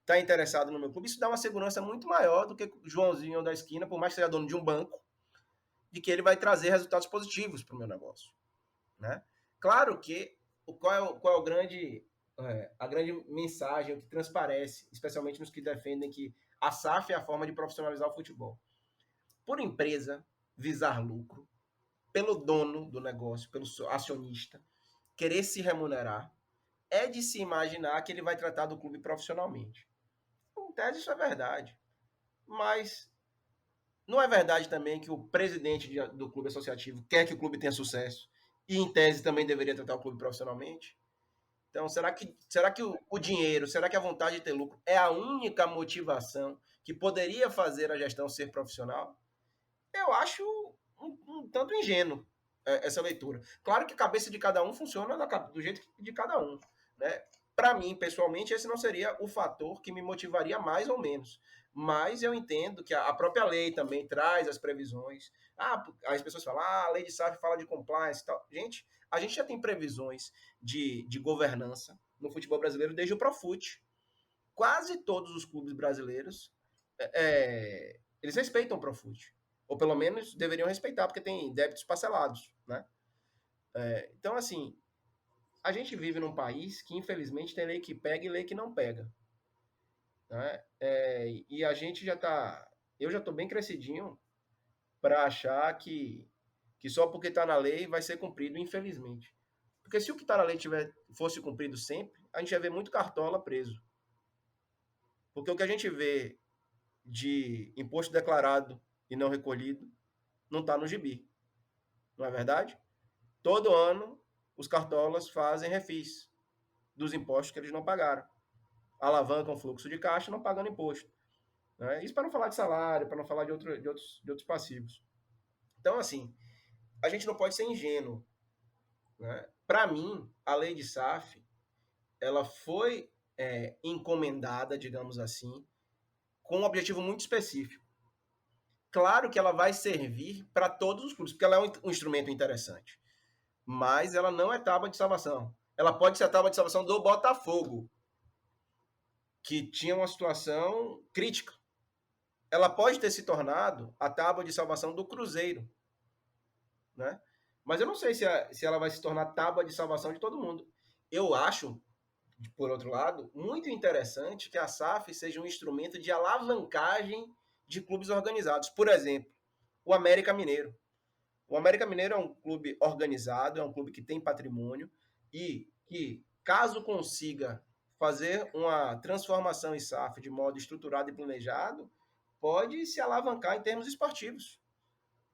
está interessado no meu clube, isso dá uma segurança muito maior do que o Joãozinho da esquina, por mais que seja dono de um banco, de que ele vai trazer resultados positivos para o meu negócio, né? Claro que qual é o grande a grande mensagem, o que transparece, especialmente nos que defendem que a SAF é a forma de profissionalizar o futebol. Por empresa visar lucro, pelo dono do negócio, pelo acionista, querer se remunerar, é de se imaginar que ele vai tratar do clube profissionalmente. Em tese, isso é verdade. Mas não é verdade também que o presidente do clube associativo quer que o clube tenha sucesso e, em tese, também deveria tratar o clube profissionalmente? Então, será que o dinheiro, será que a vontade de ter lucro é a única motivação que poderia fazer a gestão ser profissional? Eu acho um tanto ingênuo essa leitura. Claro que a cabeça de cada um funciona do jeito de cada um, né? Para mim, pessoalmente, esse não seria o fator que me motivaria mais ou menos. Mas eu entendo que a própria lei também traz as previsões. As pessoas falam, a lei de SAF fala de compliance e tal. Gente, a gente já tem previsões de governança no futebol brasileiro desde o Profut. Quase todos os clubes brasileiros, eles respeitam o Profut. Ou pelo menos deveriam respeitar, porque tem débitos parcelados, né? Então, assim, a gente vive num país que, infelizmente, tem lei que pega e lei que não pega. Né? E a gente já tá... Eu já tô bem crescidinho para achar que só porque tá na lei vai ser cumprido, infelizmente. Porque se o que tá na lei fosse cumprido sempre, a gente ia ver muito cartola preso. Porque o que a gente vê de imposto declarado e não recolhido não está no gibi. Não é verdade? Todo ano, os cartolas fazem refis dos impostos que eles não pagaram. Alavancam o fluxo de caixa não pagando imposto. Né? Isso para não falar de salário, para não falar de outros passivos. Então, assim, a gente não pode ser ingênuo. Né? Para mim, a lei de SAF, ela foi encomendada, digamos assim, com um objetivo muito específico. Claro que ela vai servir para todos os clubes, porque ela é um instrumento interessante. Mas ela não é tábua de salvação. Ela pode ser a tábua de salvação do Botafogo, que tinha uma situação crítica. Ela pode ter se tornado a tábua de salvação do Cruzeiro. Né? Mas eu não sei se ela vai se tornar tábua de salvação de todo mundo. Eu acho, por outro lado, muito interessante que a SAF seja um instrumento de alavancagem de clubes organizados. Por exemplo, o América Mineiro. O América Mineiro é um clube organizado, é um clube que tem patrimônio e que, caso consiga fazer uma transformação em SAF de modo estruturado e planejado, pode se alavancar em termos esportivos.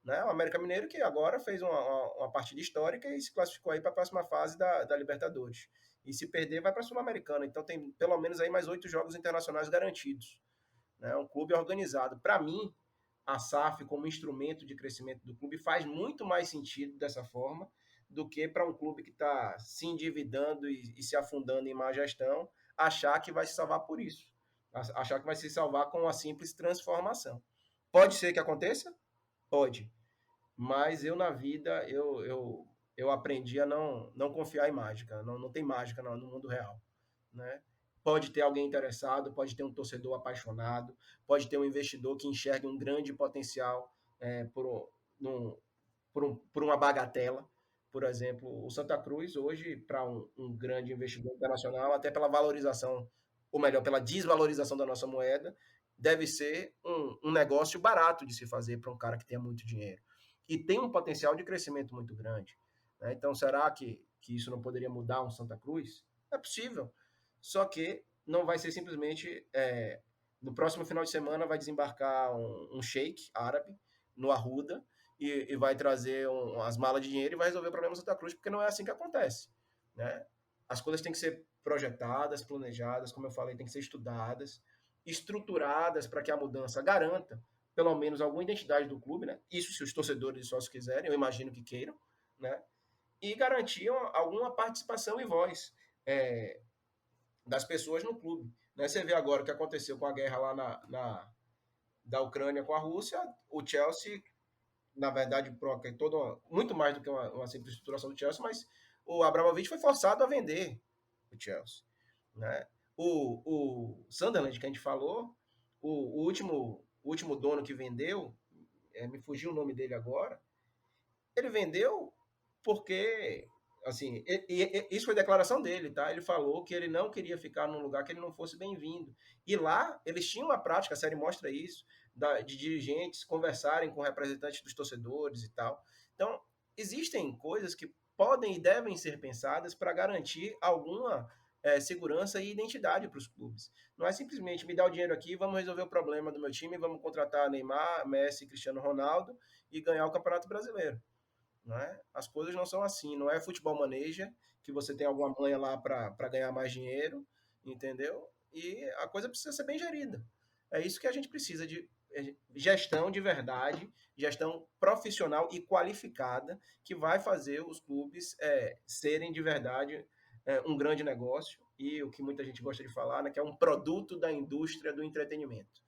Né? O América Mineiro que agora fez uma partida histórica e se classificou aí para a próxima fase da Libertadores. E se perder, vai para a Sul-Americana. Então tem pelo menos aí mais 8 jogos internacionais garantidos. Né? Um clube organizado. Para mim, a SAF como instrumento de crescimento do clube faz muito mais sentido dessa forma do que para um clube que está se endividando e se afundando em má gestão, achar que vai se salvar por isso. Achar que vai se salvar com uma simples transformação. Pode ser que aconteça? Pode. Mas eu, na vida, eu aprendi a não confiar em mágica. Não tem mágica no mundo real. né? Pode ter alguém interessado, pode ter um torcedor apaixonado, pode ter um investidor que enxergue um grande potencial por uma bagatela. Por exemplo, o Santa Cruz, hoje, para um grande investidor internacional, até pela valorização, ou melhor, pela desvalorização da nossa moeda, deve ser um negócio barato de se fazer para um cara que tenha muito dinheiro. E tem um potencial de crescimento muito grande. Né? Então, será que isso não poderia mudar um Santa Cruz? É possível. Só que não vai ser simplesmente. No próximo final de semana vai desembarcar um sheik árabe no Arruda e vai trazer as malas de dinheiro e vai resolver o problema do Santa Cruz, porque não é assim que acontece. Né? As coisas têm que ser projetadas, planejadas, como eu falei, têm que ser estudadas, estruturadas para que a mudança garanta pelo menos alguma identidade do clube, né? Isso se os torcedores e sócios quiserem, eu imagino que queiram, né? E garantir alguma participação e voz das pessoas no clube. Né? Você vê agora o que aconteceu com a guerra lá da Ucrânia com a Rússia, o Chelsea, na verdade, muito mais do que uma simples estruturação do Chelsea, mas o Abramovich foi forçado a vender o Chelsea. Né? O Sunderland, que a gente falou, o último dono que vendeu, me fugiu o nome dele agora, ele vendeu porque, assim, isso foi declaração dele, tá? Ele falou que ele não queria ficar num lugar que ele não fosse bem-vindo. E lá, eles tinham uma prática, a série mostra isso, de dirigentes conversarem com representantes dos torcedores e tal. Então, existem coisas que podem e devem ser pensadas para garantir alguma segurança e identidade para os clubes. Não é simplesmente me dar o dinheiro aqui, vamos resolver o problema do meu time, vamos contratar Neymar, Messi, Cristiano Ronaldo e ganhar o Campeonato Brasileiro. Não é? As coisas não são assim, não é futebol maneja, que você tem alguma manha lá para ganhar mais dinheiro, entendeu? E a coisa precisa ser bem gerida. É isso que a gente precisa de gestão de verdade, gestão profissional e qualificada, que vai fazer os clubes serem de verdade um grande negócio e o que muita gente gosta de falar, né, que é um produto da indústria do entretenimento.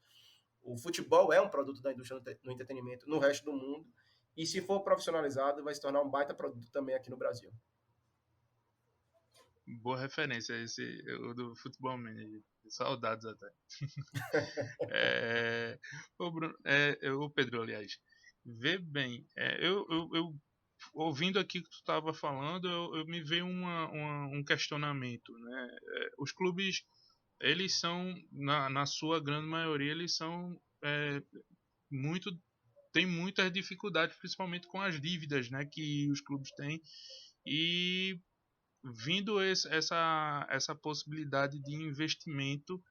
O futebol é um produto da indústria do entretenimento no resto do mundo, e se for profissionalizado, vai se tornar um baita produto também aqui no Brasil. Boa referência esse o do Futebol Manager. Saudades até. O Pedro, aliás. Vê bem, eu ouvindo aqui o que tu estava falando, eu me veio um questionamento, né? Os clubes, eles são, na sua grande maioria, eles são tem muitas dificuldades, principalmente com as dívidas, né, que os clubes têm. E vindo essa possibilidade de investimento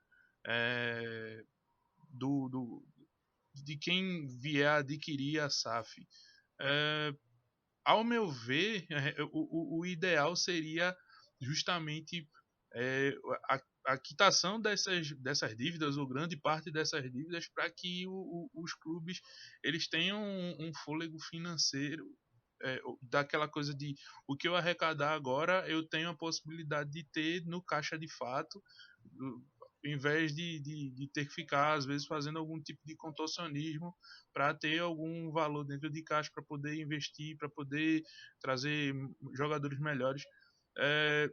de quem vier a adquirir a SAF, ao meu ver, o ideal seria justamente a quitação dessas dívidas, ou grande parte dessas dívidas, para que os clubes eles tenham um fôlego financeiro, daquela coisa de o que eu arrecadar agora eu tenho a possibilidade de ter no caixa de fato, em vez de ter que ficar às vezes fazendo algum tipo de contorcionismo para ter algum valor dentro de caixa para poder investir, para poder trazer jogadores melhores.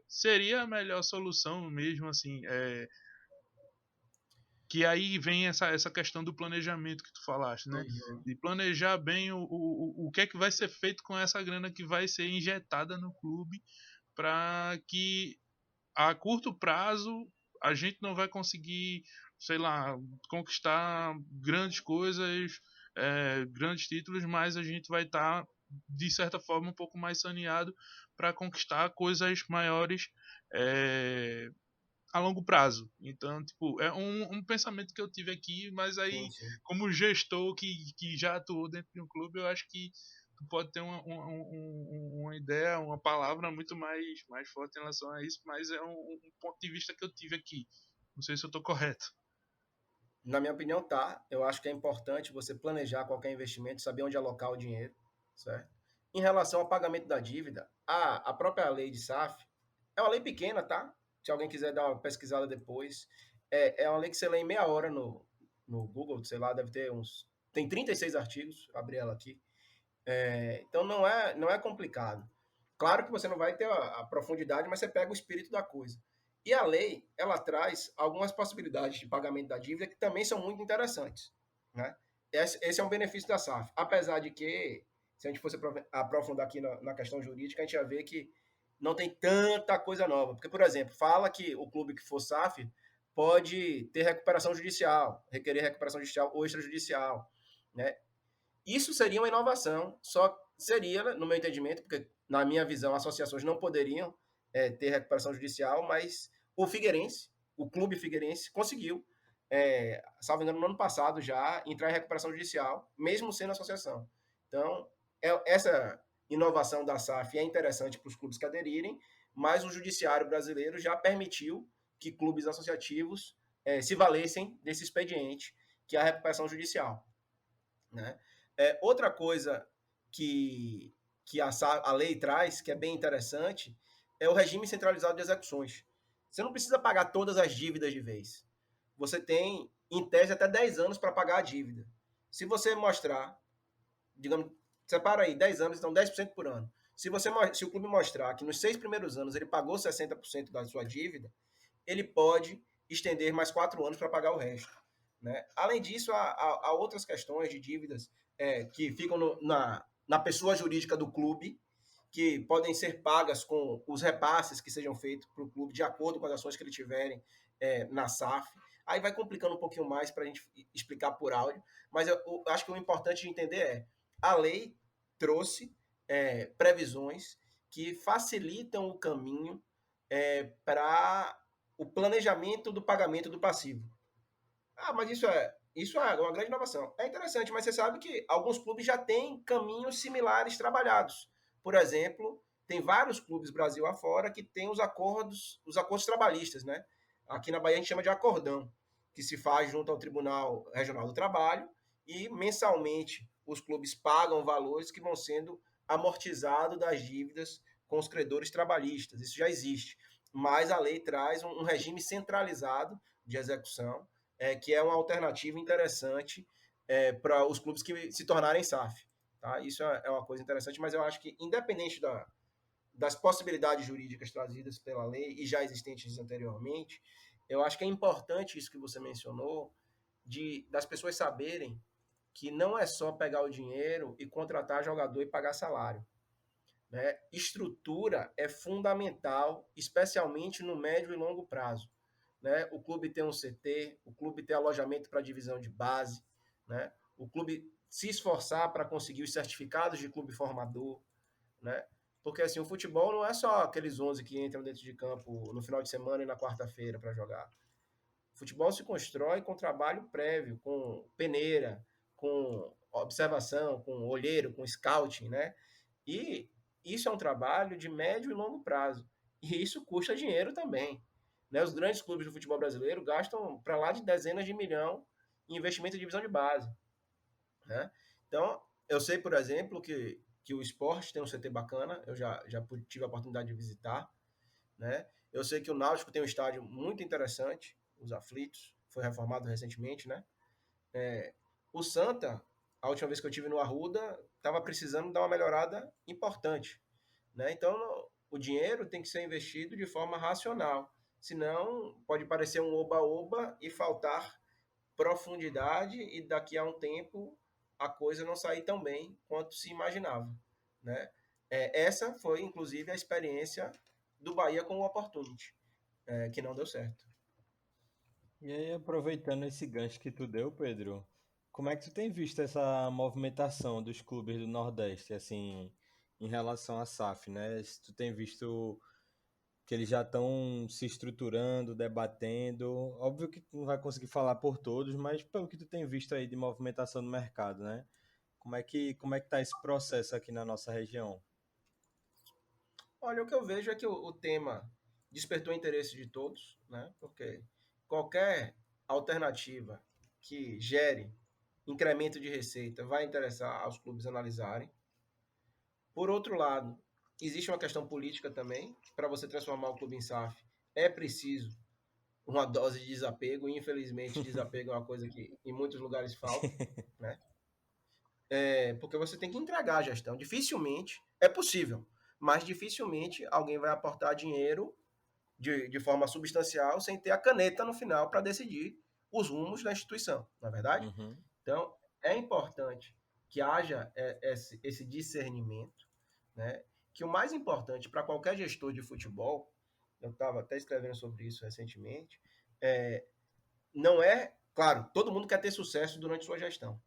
Seria a melhor solução mesmo, assim, que aí vem essa questão do planejamento que tu falaste, né? Uhum. De planejar bem o que é que vai ser feito com essa grana que vai ser injetada no clube, para que a curto prazo a gente não vai conseguir, sei lá, conquistar grandes coisas, grandes títulos, mas a gente vai estar, de certa forma, um pouco mais saneado para conquistar coisas maiores a longo prazo. Então, tipo, é um pensamento que eu tive aqui, mas aí, Sim. como gestor que já atuou dentro de um clube, eu acho que tu pode ter uma ideia, uma palavra muito mais forte em relação a isso, mas é um ponto de vista que eu tive aqui. Não sei se eu estou correto. Na minha opinião, tá. Eu acho que é importante você planejar qualquer investimento, saber onde alocar o dinheiro, certo? Em relação ao pagamento da dívida, a própria lei de SAF é uma lei pequena, tá? Se alguém quiser dar uma pesquisada depois, é uma lei que você lê em meia hora no Google, sei lá, deve ter tem 36 artigos, abri ela aqui. Então não é complicado. Claro que você não vai ter a profundidade, mas você pega o espírito da coisa. E a lei, ela traz algumas possibilidades de pagamento da dívida que também são muito interessantes, né? Esse é um benefício da SAF. Apesar de que, se a gente fosse aprofundar aqui na questão jurídica, a gente ia ver que não tem tanta coisa nova. Porque, por exemplo, fala que o clube que for SAF pode ter recuperação judicial, requerer recuperação judicial ou extrajudicial, né? Isso seria uma inovação, só seria, no meu entendimento, porque na minha visão, associações não poderiam ter recuperação judicial, mas o Figueirense, o clube Figueirense, conseguiu, salvo engano, no ano passado já, entrar em recuperação judicial, mesmo sendo associação. Então, essa inovação da SAF é interessante para os clubes que aderirem, mas o judiciário brasileiro já permitiu que clubes associativos se valessem desse expediente, que é a recuperação judicial, né? Outra coisa que a lei traz, que é bem interessante, é o regime centralizado de execuções. Você não precisa pagar todas as dívidas de vez. Você tem, em tese, até 10 anos para pagar a dívida. Se você mostrar, digamos, separa aí 10 anos, então 10% por ano. Se o clube mostrar que nos 6 primeiros anos ele pagou 60% da sua dívida, ele pode estender mais 4 anos para pagar o resto, né? Além disso, há outras questões de dívidas que ficam na pessoa jurídica do clube, que podem ser pagas com os repasses que sejam feitos para o clube, de acordo com as ações que ele tiverem na SAF. Aí vai complicando um pouquinho mais para a gente explicar por áudio, mas eu acho que o importante de entender a lei trouxe previsões que facilitam o caminho para o planejamento do pagamento do passivo. Mas isso é uma grande inovação. É interessante, mas você sabe que alguns clubes já têm caminhos similares trabalhados. Por exemplo, tem vários clubes Brasil afora que têm os acordos trabalhistas, né? Aqui na Bahia a gente chama de acordão, que se faz junto ao Tribunal Regional do Trabalho e mensalmente os clubes pagam valores que vão sendo amortizados das dívidas com os credores trabalhistas. Isso já existe. Mas a lei traz um regime centralizado de execução, que é uma alternativa interessante para os clubes que se tornarem SAF. Tá? Isso é uma coisa interessante, mas eu acho que, independente das possibilidades jurídicas trazidas pela lei e já existentes anteriormente, eu acho que é importante isso que você mencionou, das pessoas saberem que não é só pegar o dinheiro e contratar jogador e pagar salário, né? Estrutura é fundamental, especialmente no médio e longo prazo, né? O clube tem um CT, o clube tem alojamento para divisão de base, né? O clube se esforçar para conseguir os certificados de clube formador, né? Porque assim, o futebol não é só aqueles 11 que entram dentro de campo no final de semana e na quarta-feira para jogar. O futebol se constrói com trabalho prévio, com peneira, com observação, com olheiro, com scouting, né? E isso é um trabalho de médio e longo prazo. E isso custa dinheiro também, né? Os grandes clubes do futebol brasileiro gastam para lá de dezenas de milhões em investimento em divisão de base, né? Então, eu sei, por exemplo, que o esporte tem um CT bacana, eu já tive a oportunidade de visitar, né? Eu sei que o Náutico tem um estádio muito interessante, os Aflitos, foi reformado recentemente, né? O Santa, a última vez que eu tive no Arruda, estava precisando dar uma melhorada importante, né? Então, o dinheiro tem que ser investido de forma racional, senão pode parecer um oba-oba e faltar profundidade e daqui a um tempo a coisa não sair tão bem quanto se imaginava, né? Essa foi, inclusive, a experiência do Bahia com o Opportunity, que não deu certo. E aí, aproveitando esse gancho que tu deu, Pedro, como é que tu tem visto essa movimentação dos clubes do Nordeste, assim, em relação à SAF, né? Se tu tem visto que eles já estão se estruturando, debatendo, óbvio que tu não vai conseguir falar por todos, mas pelo que tu tem visto aí de movimentação no mercado, né? Como é que tá esse processo aqui na nossa região? Olha, o que eu vejo é que o tema despertou interesse de todos, né? Porque qualquer alternativa que gere incremento de receita vai interessar aos clubes analisarem. Por outro lado, existe uma questão política também. Para você transformar o clube em SAF, é preciso uma dose de desapego. E, infelizmente, desapego é uma coisa que em muitos lugares falta, né? Porque você tem que entregar a gestão. Dificilmente, é possível, mas dificilmente alguém vai aportar dinheiro de forma substancial sem ter a caneta no final para decidir os rumos da instituição, não é verdade? Uhum. Então, é importante que haja esse discernimento, né? Que o mais importante para qualquer gestor de futebol, eu estava até escrevendo sobre isso recentemente, não é, claro, todo mundo quer ter sucesso durante sua gestão.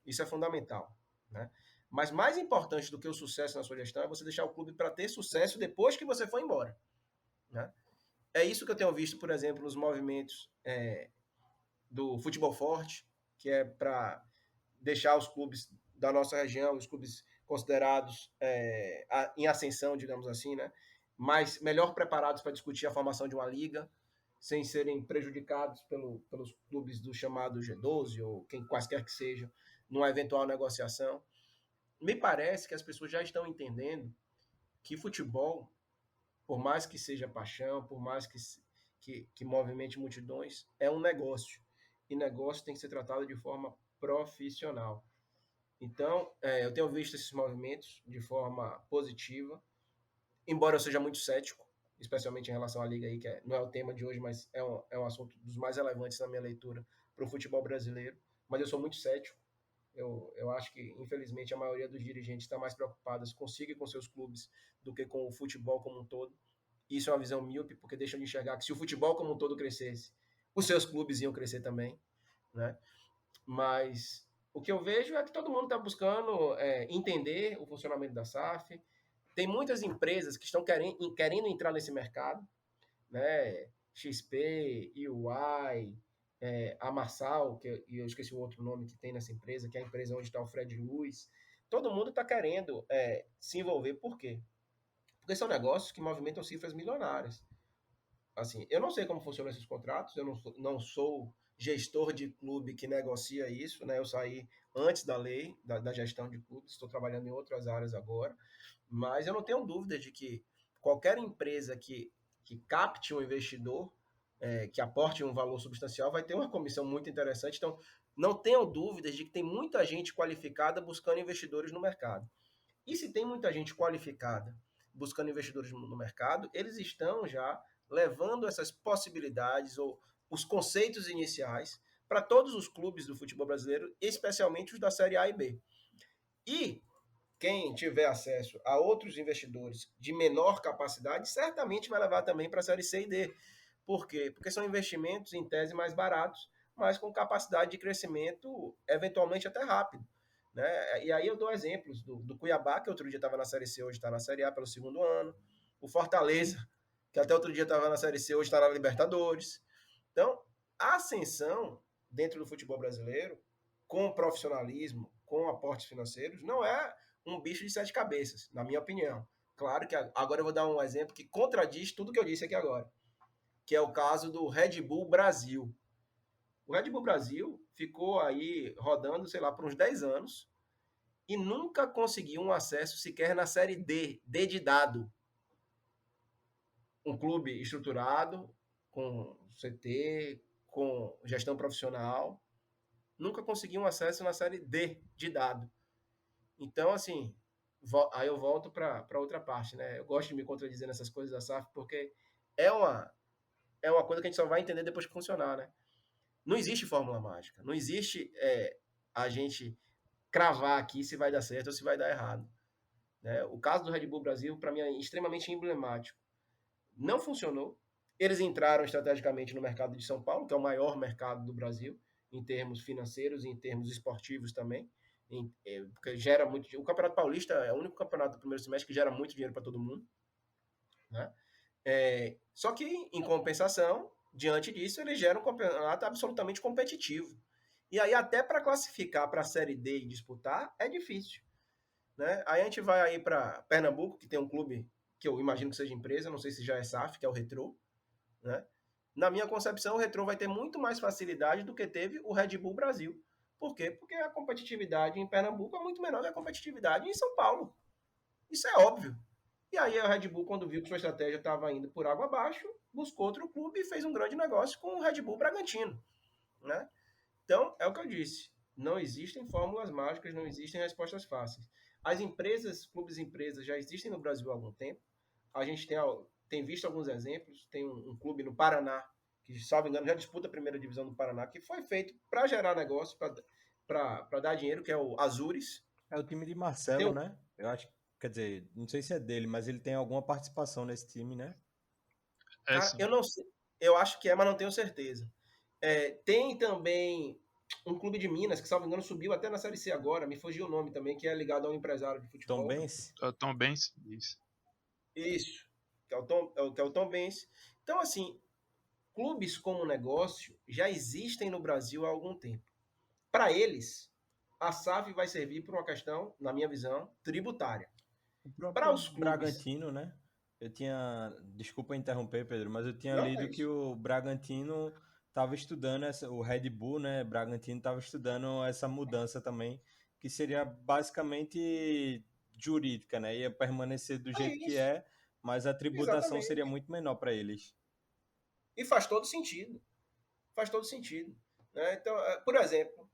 Isso é fundamental, né? Mas mais importante do que o sucesso na sua gestão é você deixar o clube para ter sucesso depois que você for embora, né? É isso que eu tenho visto, por exemplo, nos movimentos do futebol forte, que é para deixar os clubes da nossa região, os clubes considerados em ascensão, digamos assim, né? Melhor preparados para discutir a formação de uma liga, sem serem prejudicados pelos clubes do chamado G12 ou quaisquer que sejam, numa eventual negociação. Me parece que as pessoas já estão entendendo que futebol, por mais que seja paixão, por mais que movimente multidões, é um negócio. E negócio tem que ser tratado de forma profissional. Então, eu tenho visto esses movimentos de forma positiva, embora eu seja muito cético, especialmente em relação à Liga aí, que não é o tema de hoje, mas é um assunto dos mais relevantes na minha leitura para o futebol brasileiro. Mas eu sou muito cético. Eu acho que, infelizmente, a maioria dos dirigentes está mais preocupada consigo e com seus clubes do que com o futebol como um todo. Isso é uma visão míope, porque deixam de enxergar que se o futebol como um todo crescesse, os seus clubes iam crescer também, né? Mas o que eu vejo é que todo mundo está buscando entender o funcionamento da SAF. Tem muitas empresas que estão querendo entrar nesse mercado, né? XP, EY, a Marçal, eu esqueci o outro nome que tem nessa empresa, que é a empresa onde está o Fred Luz. Todo mundo está querendo se envolver. Por quê? Porque são negócios que movimentam cifras milionárias. Assim, eu não sei como funcionam esses contratos, eu não sou gestor de clube que negocia isso, né? Eu saí antes da lei, da gestão de clubes, estou trabalhando em outras áreas agora, mas eu não tenho dúvida de que qualquer empresa que capte um investidor, que aporte um valor substancial, vai ter uma comissão muito interessante. Então, não tenho dúvidas de que tem muita gente qualificada buscando investidores no mercado. E se tem muita gente qualificada buscando investidores no mercado, eles estão já levando essas possibilidades ou os conceitos iniciais para todos os clubes do futebol brasileiro, especialmente os da Série A e B. E quem tiver acesso a outros investidores de menor capacidade, certamente vai levar também para a Série C e D. Por quê? Porque são investimentos, em tese, mais baratos, mas com capacidade de crescimento, eventualmente até rápido. Né? E aí eu dou exemplos do Cuiabá, que outro dia estava na Série C, hoje está na Série A pelo segundo ano. O Fortaleza, que até outro dia estava na Série C, hoje está na Libertadores. Então, a ascensão dentro do futebol brasileiro, com profissionalismo, com aportes financeiros, não é um bicho de sete cabeças, na minha opinião. Claro que agora eu vou dar um exemplo que contradiz tudo que eu disse aqui agora, que é o caso do Red Bull Brasil. O Red Bull Brasil ficou aí rodando, sei lá, por uns 10 anos e nunca conseguiu um acesso sequer na Série D, D de dado. Um clube estruturado, com CT, com gestão profissional, nunca conseguiu um acesso na Série D de dado. Então, assim, aí eu volto para outra parte, né? Eu gosto de me contradizer nessas coisas da SAF, porque é uma coisa que a gente só vai entender depois que funcionar, né? Não existe fórmula mágica. Não existe a gente cravar aqui se vai dar certo ou se vai dar errado. Né? O caso do Red Bull Brasil, para mim, é extremamente emblemático. Não funcionou. Eles entraram estrategicamente no mercado de São Paulo, que é o maior mercado do Brasil, em termos financeiros e em termos esportivos também. Porque gera muito. O Campeonato Paulista é o único campeonato do primeiro semestre que gera muito dinheiro para todo mundo. Né? Só que, em compensação, diante disso, ele gera um campeonato absolutamente competitivo. E aí, até para classificar para a Série D e disputar, é difícil. Né? Aí a gente vai aí para Pernambuco, que tem um clube que eu imagino que seja empresa, não sei se já é SAF, que é o Retrô. Né? Na minha concepção, o Retrô vai ter muito mais facilidade do que teve o Red Bull Brasil. Por quê? Porque a competitividade em Pernambuco é muito menor que a competitividade em São Paulo. Isso é óbvio. E aí a Red Bull, quando viu que sua estratégia estava indo por água abaixo, buscou outro clube e fez um grande negócio com o Red Bull Bragantino. Né? Então, é o que eu disse. Não existem fórmulas mágicas, não existem respostas fáceis. As empresas, clubes e empresas já existem no Brasil há algum tempo. A gente tem tem visto alguns exemplos. Tem um clube no Paraná, que, salvo engano, já disputa a primeira divisão do Paraná, que foi feito para gerar negócio, para dar dinheiro, que é o Azures. É o time de Marcelo, Tem um- né? Eu acho, quer dizer, não sei se é dele, mas ele tem alguma participação nesse time, né? Cara, sim. eu não sei. Eu acho que é, mas não tenho certeza. Tem também um clube de Minas, que, salvo engano, subiu até na Série C agora, me fugiu o nome também, que é ligado a um empresário de Tom futebol. Benz? Tom Benz, isso. Isso, que é o Tom Benz. Então, assim, clubes como negócio já existem no Brasil há algum tempo. Para eles, a SAF vai servir por uma questão, na minha visão, tributária. O Para próprio os clubes. Bragantino, né? Eu tinha, desculpa interromper, Pedro, mas eu tinha Não, é lido que isso. o Bragantino estava estudando o Red Bull, né? Bragantino estava estudando essa mudança também, que seria basicamente jurídica, né? Ia permanecer do É jeito que isso. é, mas a tributação seria Exatamente. muito menor para eles. E faz todo sentido. Faz todo sentido. Né? Então, por exemplo,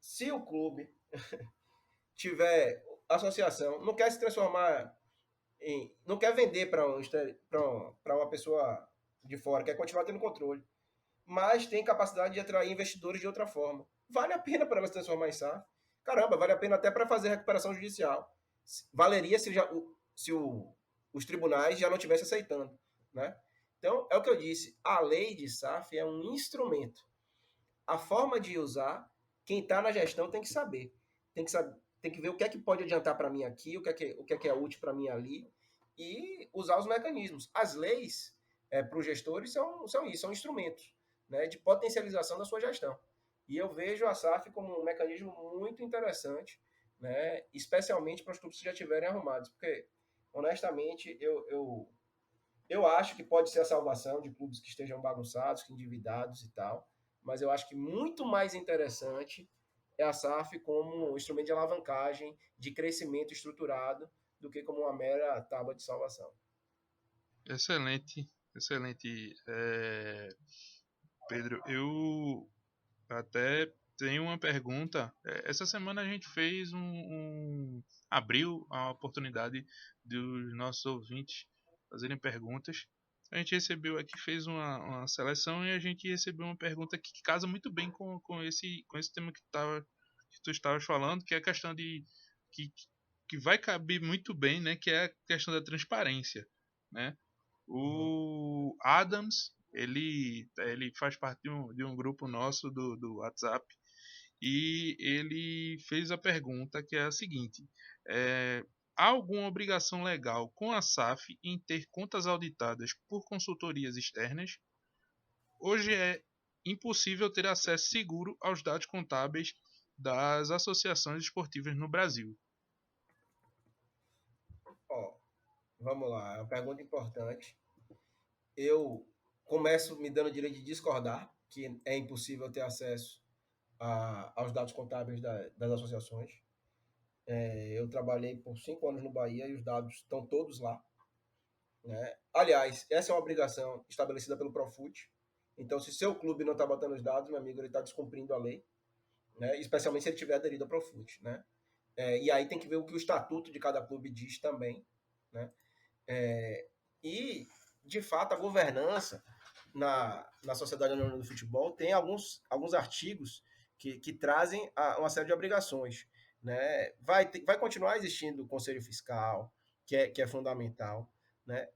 se o clube tiver associação, não quer se transformar não quer vender para uma pessoa de fora, quer continuar tendo controle, mas tem capacidade de atrair investidores de outra forma. Vale a pena para ela se transformar em SAF. Caramba, vale a pena até para fazer recuperação judicial. Valeria se os tribunais já não estivessem aceitando. Né? Então, é o que eu disse, a lei de SAF é um instrumento. A forma de usar, quem está na gestão tem que saber. Tem que ver o que é que pode adiantar para mim aqui, o que é útil para mim ali, e usar os mecanismos. As leis, para os gestores, são isso, são instrumentos, né, de potencialização da sua gestão. E eu vejo a SAF como um mecanismo muito interessante, né, especialmente para os clubes que já estiverem arrumados, porque, honestamente, eu acho que pode ser a salvação de clubes que estejam bagunçados, endividados e tal, mas eu acho que muito mais interessante é a SAF como um instrumento de alavancagem, de crescimento estruturado, do que como uma mera tábua de salvação. Excelente, excelente. Pedro, eu até tenho uma pergunta. Essa semana a gente fez abriu a oportunidade dos nossos ouvintes fazerem perguntas. A gente recebeu aqui, fez uma seleção e a gente recebeu uma pergunta que casa muito bem com esse tema que tu estavas falando, que é a questão que, que vai caber muito bem, né? Que é a questão da transparência, né? O Adams, ele faz parte de um grupo nosso do WhatsApp e ele fez a pergunta que é a seguinte: há alguma obrigação legal com a SAF em ter contas auditadas por consultorias externas? Hoje é impossível ter acesso seguro aos dados contábeis das associações esportivas no Brasil. Ó, vamos lá, é uma pergunta importante. Eu começo me dando o direito de discordar, que é impossível ter acesso aos dados contábeis das associações. Eu trabalhei por 5 anos no Bahia e os dados estão todos lá. Né? Aliás, essa é uma obrigação estabelecida pelo Profut. Então, se seu clube não está botando os dados, meu amigo, ele está descumprindo a lei, né? Especialmente se ele tiver aderido ao Profut. Né? E aí tem que ver o que o estatuto de cada clube diz também. Né? E, de fato, a governança na Sociedade Anônima do Futebol tem alguns artigos que trazem uma série de obrigações. Né? Vai continuar existindo o Conselho Fiscal, que é fundamental. Né?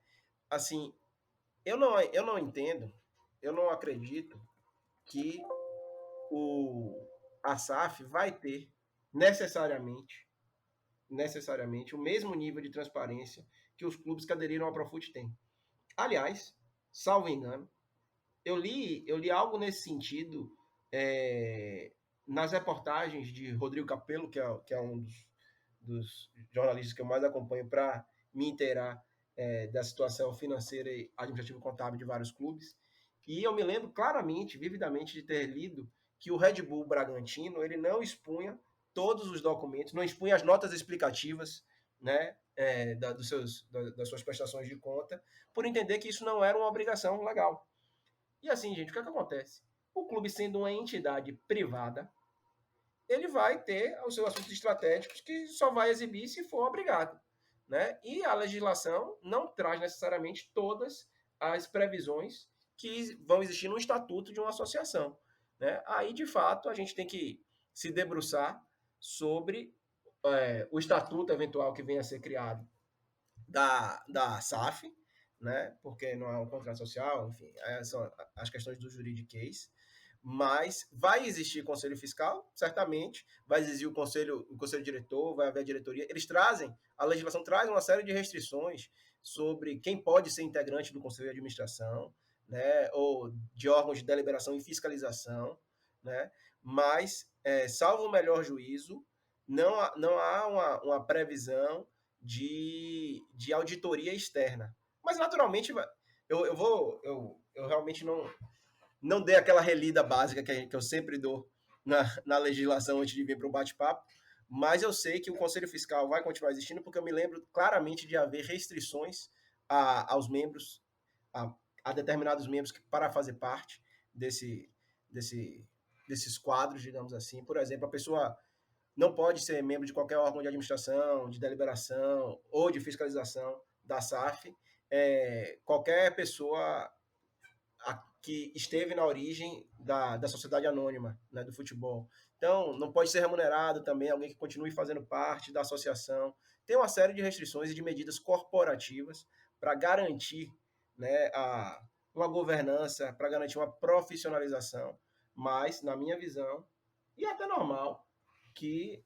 Assim, eu não entendo, eu não acredito que a SAF vai ter necessariamente o mesmo nível de transparência que os clubes que aderiram ao Profut têm. Aliás, salvo engano, eu li algo nesse sentido nas reportagens de Rodrigo Capello, que é um dos jornalistas que eu mais acompanho para me inteirar da situação financeira e administrativa contábil de vários clubes. E eu me lembro claramente, vividamente, de ter lido que o Red Bull Bragantino ele não expunha todos os documentos, não expunha as notas explicativas, né, das suas prestações de conta, por entender que isso não era uma obrigação legal. E assim, gente, o que é que acontece? O clube, sendo uma entidade privada, ele vai ter os seus assuntos estratégicos que só vai exibir se for obrigado. né? E a legislação não traz necessariamente todas as previsões que vão existir no estatuto de uma associação, né? Aí, de fato, a gente tem que se debruçar sobre o estatuto eventual que venha a ser criado da SAF, né? Porque não é um contrato social, enfim, são as questões do juridiquês. Mas vai existir conselho fiscal, certamente, vai existir o conselho diretor, vai haver a diretoria. Eles trazem, a legislação traz uma série de restrições sobre quem pode ser integrante do conselho de administração, né, ou de órgãos de deliberação e fiscalização, né, mas, salvo o melhor juízo, não há uma previsão de auditoria externa. Mas, naturalmente, eu realmente não dei aquela relida básica que eu sempre dou na legislação antes de vir para o bate-papo, mas eu sei que o Conselho Fiscal vai continuar existindo porque eu me lembro claramente de haver restrições aos membros, a determinados membros para fazer parte desses quadros, digamos assim. Por exemplo, a pessoa não pode ser membro de qualquer órgão de administração, de deliberação ou de fiscalização da SAF. Qualquer pessoa que esteve na origem da sociedade anônima, né, do futebol. Então, não pode ser remunerado também alguém que continue fazendo parte da associação. Tem uma série de restrições e de medidas corporativas para garantir, né, uma governança, para garantir uma profissionalização, mas, na minha visão, e até normal, que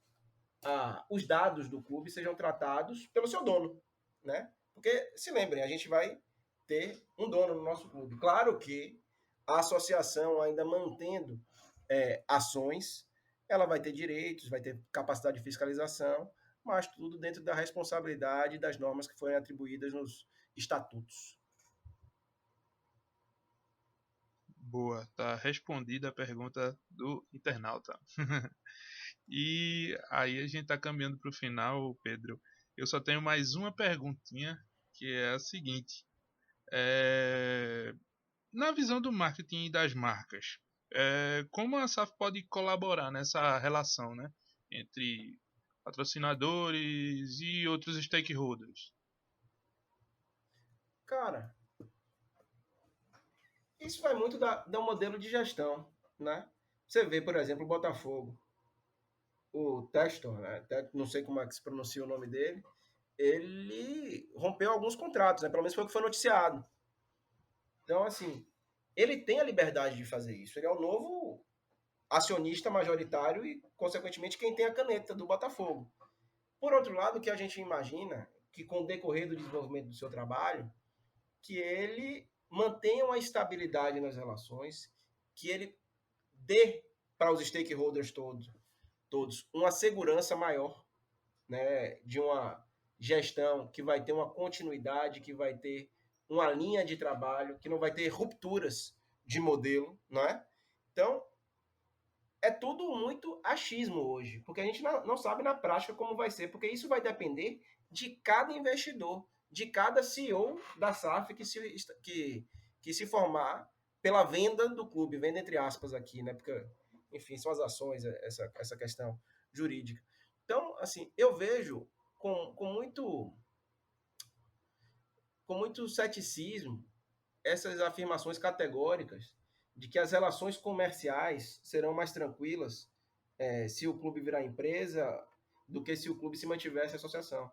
os dados do clube sejam tratados pelo seu dono, né? Porque, se lembrem, a gente vai ter um dono no nosso clube. Claro que a associação, ainda mantendo ações, ela vai ter direitos, vai ter capacidade de fiscalização, mas tudo dentro da responsabilidade das normas que foram atribuídas nos estatutos. Boa, tá respondida a pergunta do internauta. E aí a gente tá caminhando para o final, Pedro. Eu só tenho mais uma perguntinha, que é a seguinte. Na visão do marketing e das marcas, como a SAF pode colaborar nessa relação, né, entre patrocinadores e outros stakeholders? Cara, isso vai muito do modelo de gestão, né? Você vê, por exemplo, o Botafogo. O Textor, né? Não sei como é que se pronuncia o nome dele, ele rompeu alguns contratos, né? Pelo menos foi o que foi noticiado. Então, assim, ele tem a liberdade de fazer isso. Ele é o novo acionista majoritário e, consequentemente, quem tem a caneta do Botafogo. Por outro lado, o que a gente imagina que, com o decorrer do desenvolvimento do seu trabalho, que ele mantenha uma estabilidade nas relações, que ele dê para os stakeholders todos uma segurança maior, né, de uma gestão que vai ter uma continuidade, que vai ter uma linha de trabalho, que não vai ter rupturas de modelo, não é? Então, é tudo muito achismo hoje, porque a gente não sabe na prática como vai ser, porque isso vai depender de cada investidor, de cada CEO da SAF que se formar pela venda do clube, venda entre aspas aqui, né? Porque, enfim, são as ações, essa questão jurídica. Então, assim, eu vejo com muito ceticismo essas afirmações categóricas de que as relações comerciais serão mais tranquilas se o clube virar empresa do que se o clube se mantivesse associação.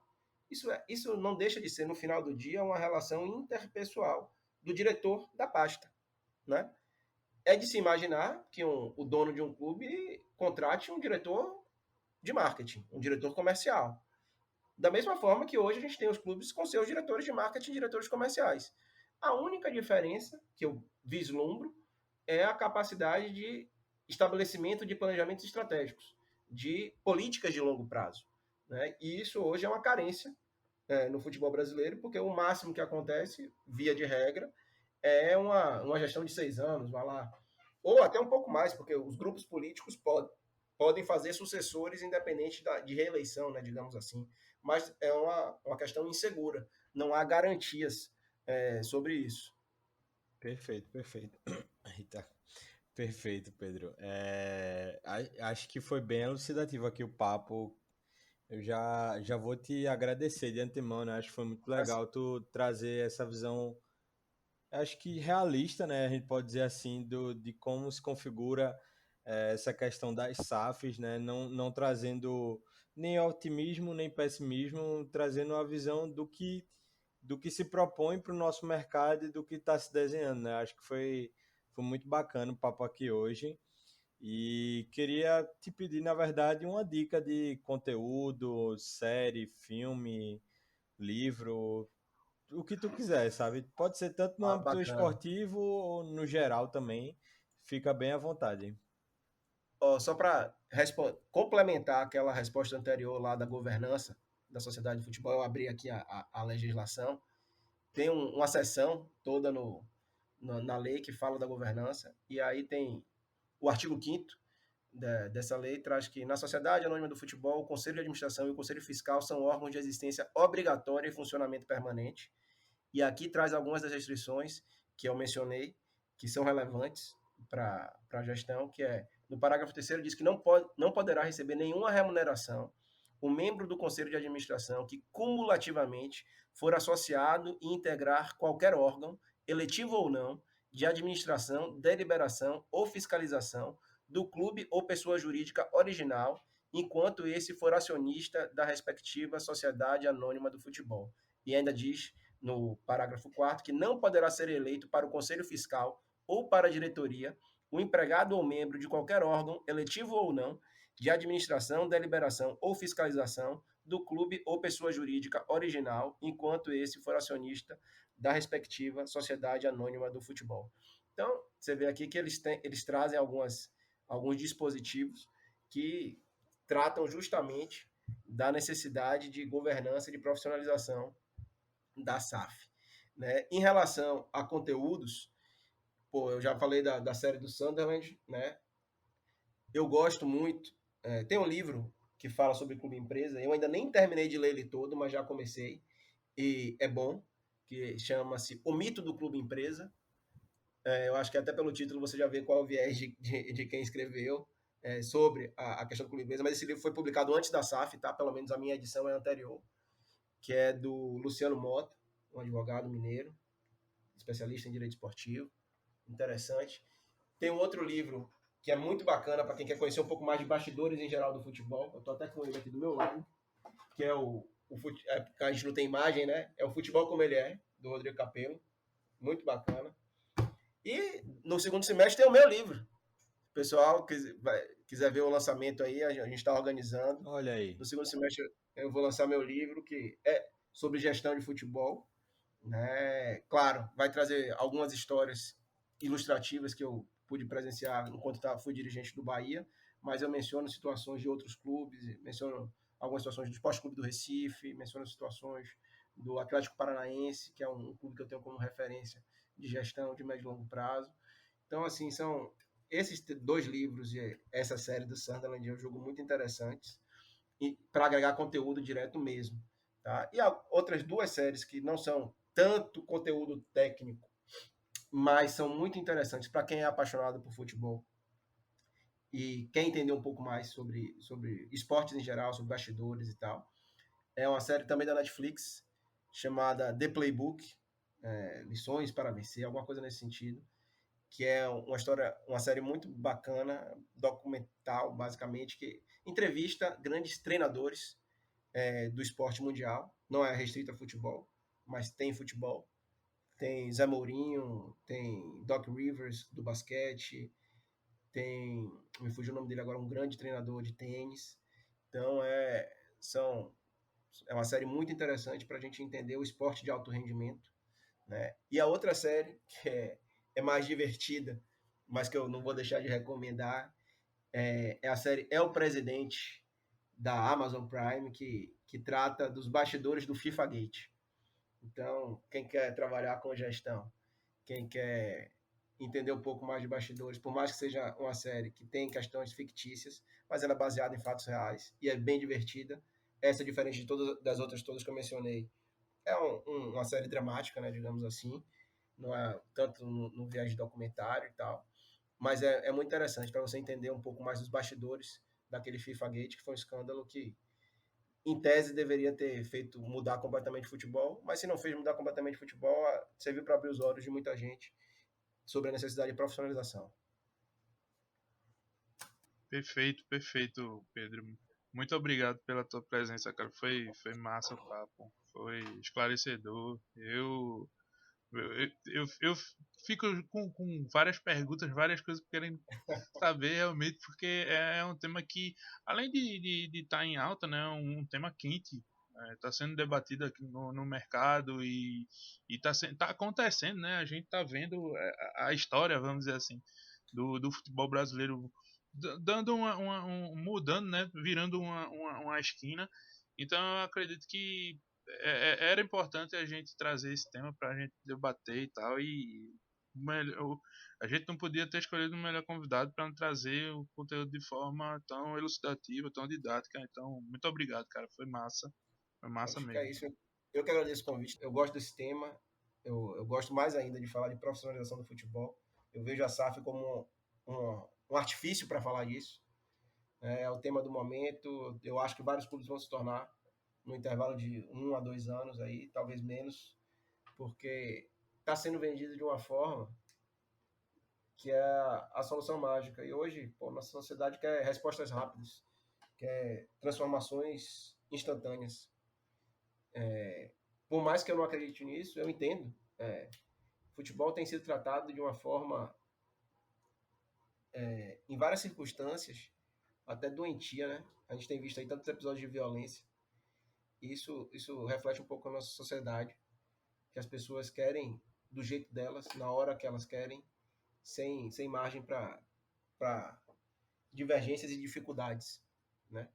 Isso não deixa de ser, no final do dia, uma relação interpessoal do diretor da pasta, né? É de se imaginar que o dono de um clube contrate um diretor de marketing, um diretor comercial. Da mesma forma que hoje a gente tem os clubes com seus diretores de marketing e diretores comerciais. A única diferença que eu vislumbro é a capacidade de estabelecimento de planejamentos estratégicos, de políticas de longo prazo, né? E isso hoje é uma carência no futebol brasileiro, porque o máximo que acontece, via de regra, é uma gestão de 6 anos, vai lá, ou até um pouco mais, porque os grupos políticos podem fazer sucessores independente de reeleição, né, digamos assim. Mas é uma questão insegura. Não há garantias sobre isso. Perfeito, perfeito. Eita. Perfeito, Pedro. Acho que foi bem elucidativo aqui o papo. Eu já vou te agradecer de antemão, né? Acho que foi muito legal tu trazer essa visão, acho que realista, né? A gente pode dizer assim, de como se configura essa questão das SAFs, né? Não trazendo nem otimismo, nem pessimismo, trazendo uma visão do que se propõe para o nosso mercado e do que está se desenhando, né? Acho que foi muito bacana o papo aqui hoje. E queria te pedir, na verdade, uma dica de conteúdo, série, filme, livro, o que tu quiser, sabe? Pode ser tanto no âmbito Bacana. esportivo ou no geral também. Fica bem à vontade. Ó, só para complementar aquela resposta anterior lá da governança da sociedade de futebol, eu abri aqui a legislação. Tem uma seção toda na lei que fala da governança, e aí tem o artigo 5º dessa lei, traz que na Sociedade Anônima do Futebol, o Conselho de Administração e o Conselho Fiscal são órgãos de existência obrigatória e funcionamento permanente. E aqui traz algumas das restrições que eu mencionei, que são relevantes para a gestão, que é, no parágrafo 3º, diz que não poderá receber nenhuma remuneração o membro do Conselho de Administração que cumulativamente for associado e integrar qualquer órgão, eletivo ou não, de administração, deliberação ou fiscalização do clube ou pessoa jurídica original, enquanto esse for acionista da respectiva sociedade anônima do futebol. E ainda diz no parágrafo 4º, que não poderá ser eleito para o Conselho Fiscal ou para a diretoria o empregado ou membro de qualquer órgão, eletivo ou não, de administração, deliberação ou fiscalização do clube ou pessoa jurídica original, enquanto esse for acionista da respectiva sociedade anônima do futebol. Então, você vê aqui que eles trazem alguns dispositivos que tratam justamente da necessidade de governança e de profissionalização da SAF. Né? Em relação a conteúdos, eu já falei da série do Sunderland, né? Eu gosto muito. Tem um livro que fala sobre clube empresa, eu ainda nem terminei de ler ele todo, mas já comecei, e é bom, que chama-se O Mito do Clube Empresa. Eu acho que até pelo título você já vê qual é o viés de quem escreveu sobre a questão do clube empresa, mas esse livro foi publicado antes da SAF, tá? Pelo menos a minha edição é anterior, que é do Luciano Mota, um advogado mineiro, especialista em direito esportivo, interessante. Tem um outro livro que é muito bacana para quem quer conhecer um pouco mais de bastidores em geral do futebol. Eu estou até com ele aqui do meu lado, que é a gente não tem imagem, né? É o Futebol Como Ele É, do Rodrigo Capello. Muito bacana. E no segundo semestre tem o meu livro. O pessoal quiser ver o lançamento aí, a gente está organizando. Olha aí. No segundo semestre eu vou lançar meu livro, que é sobre gestão de futebol. Né? Claro, vai trazer algumas histórias ilustrativas que eu pude presenciar enquanto fui dirigente do Bahia, mas eu menciono situações de outros clubes, menciono algumas situações do Esporte Clube do Recife, menciono situações do Atlético Paranaense, que é um clube que eu tenho como referência de gestão de médio e longo prazo. Então, assim, são esses dois livros e essa série do Sunderland é um jogo muito interessantes para agregar conteúdo direto mesmo. Tá? E há outras duas séries que não são tanto conteúdo técnico, mas são muito interessantes para quem é apaixonado por futebol e quer entender um pouco mais sobre esportes em geral, sobre bastidores e tal. É uma série também da Netflix chamada The Playbook, Lições para Vencer, alguma coisa nesse sentido, que é uma série muito bacana, documental, basicamente, que entrevista grandes treinadores do esporte mundial. Não é restrita a futebol, mas tem futebol. Tem Zé Mourinho, tem Doc Rivers do basquete, me fugiu o nome dele agora, um grande treinador de tênis. Então é uma série muito interessante para a gente entender o esporte de alto rendimento. Né? E a outra série, que é mais divertida, mas que eu não vou deixar de recomendar, é a série É o Presidente, da Amazon Prime, que trata dos bastidores do FIFA Gate. Então, quem quer trabalhar com gestão, quem quer entender um pouco mais de bastidores, por mais que seja uma série que tem questões fictícias, mas ela é baseada em fatos reais e é bem divertida. Essa, diferente de todas das outras todas que eu mencionei, é uma série dramática, né, digamos assim, não é tanto no viés de documentário e tal, mas é muito interessante para você entender um pouco mais dos bastidores daquele FIFA Gate, que foi um escândalo que em tese, deveria ter feito mudar completamente o futebol, mas se não fez mudar completamente o futebol, serviu para abrir os olhos de muita gente sobre a necessidade de profissionalização. Perfeito, Pedro. Muito obrigado pela tua presença, cara. Foi massa o papo, foi esclarecedor. Eu fico com várias perguntas, várias coisas querendo saber realmente, porque é um tema que, além de estar em alta, né, é um tema quente, está sendo debatido aqui no mercado e tá acontecendo, né? A gente está vendo a história, vamos dizer assim, do futebol brasileiro dando mudando, né? Virando uma esquina. Então eu acredito que era importante a gente trazer esse tema para a gente debater e tal. E a gente não podia ter escolhido o melhor convidado para trazer o conteúdo de forma tão elucidativa, tão didática. Então, muito obrigado, cara. Foi massa Acho que é mesmo. isso. Eu que agradeço o convite. Eu gosto desse tema. Eu gosto mais ainda de falar de profissionalização do futebol. Eu vejo a SAF como um artifício para falar disso. É o tema do momento. Eu acho que vários clubes vão se tornar no intervalo de 1 a 2 anos aí, talvez menos, porque está sendo vendido de uma forma que é a solução mágica. E hoje, pô, nossa sociedade quer respostas rápidas, quer transformações instantâneas. Por mais que eu não acredite nisso, eu entendo. Futebol tem sido tratado de uma forma, em várias circunstâncias, até doentia, né? A gente tem visto aí tantos episódios de violência. Isso reflete um pouco a nossa sociedade, que as pessoas querem do jeito delas, na hora que elas querem, sem margem para divergências e dificuldades, né?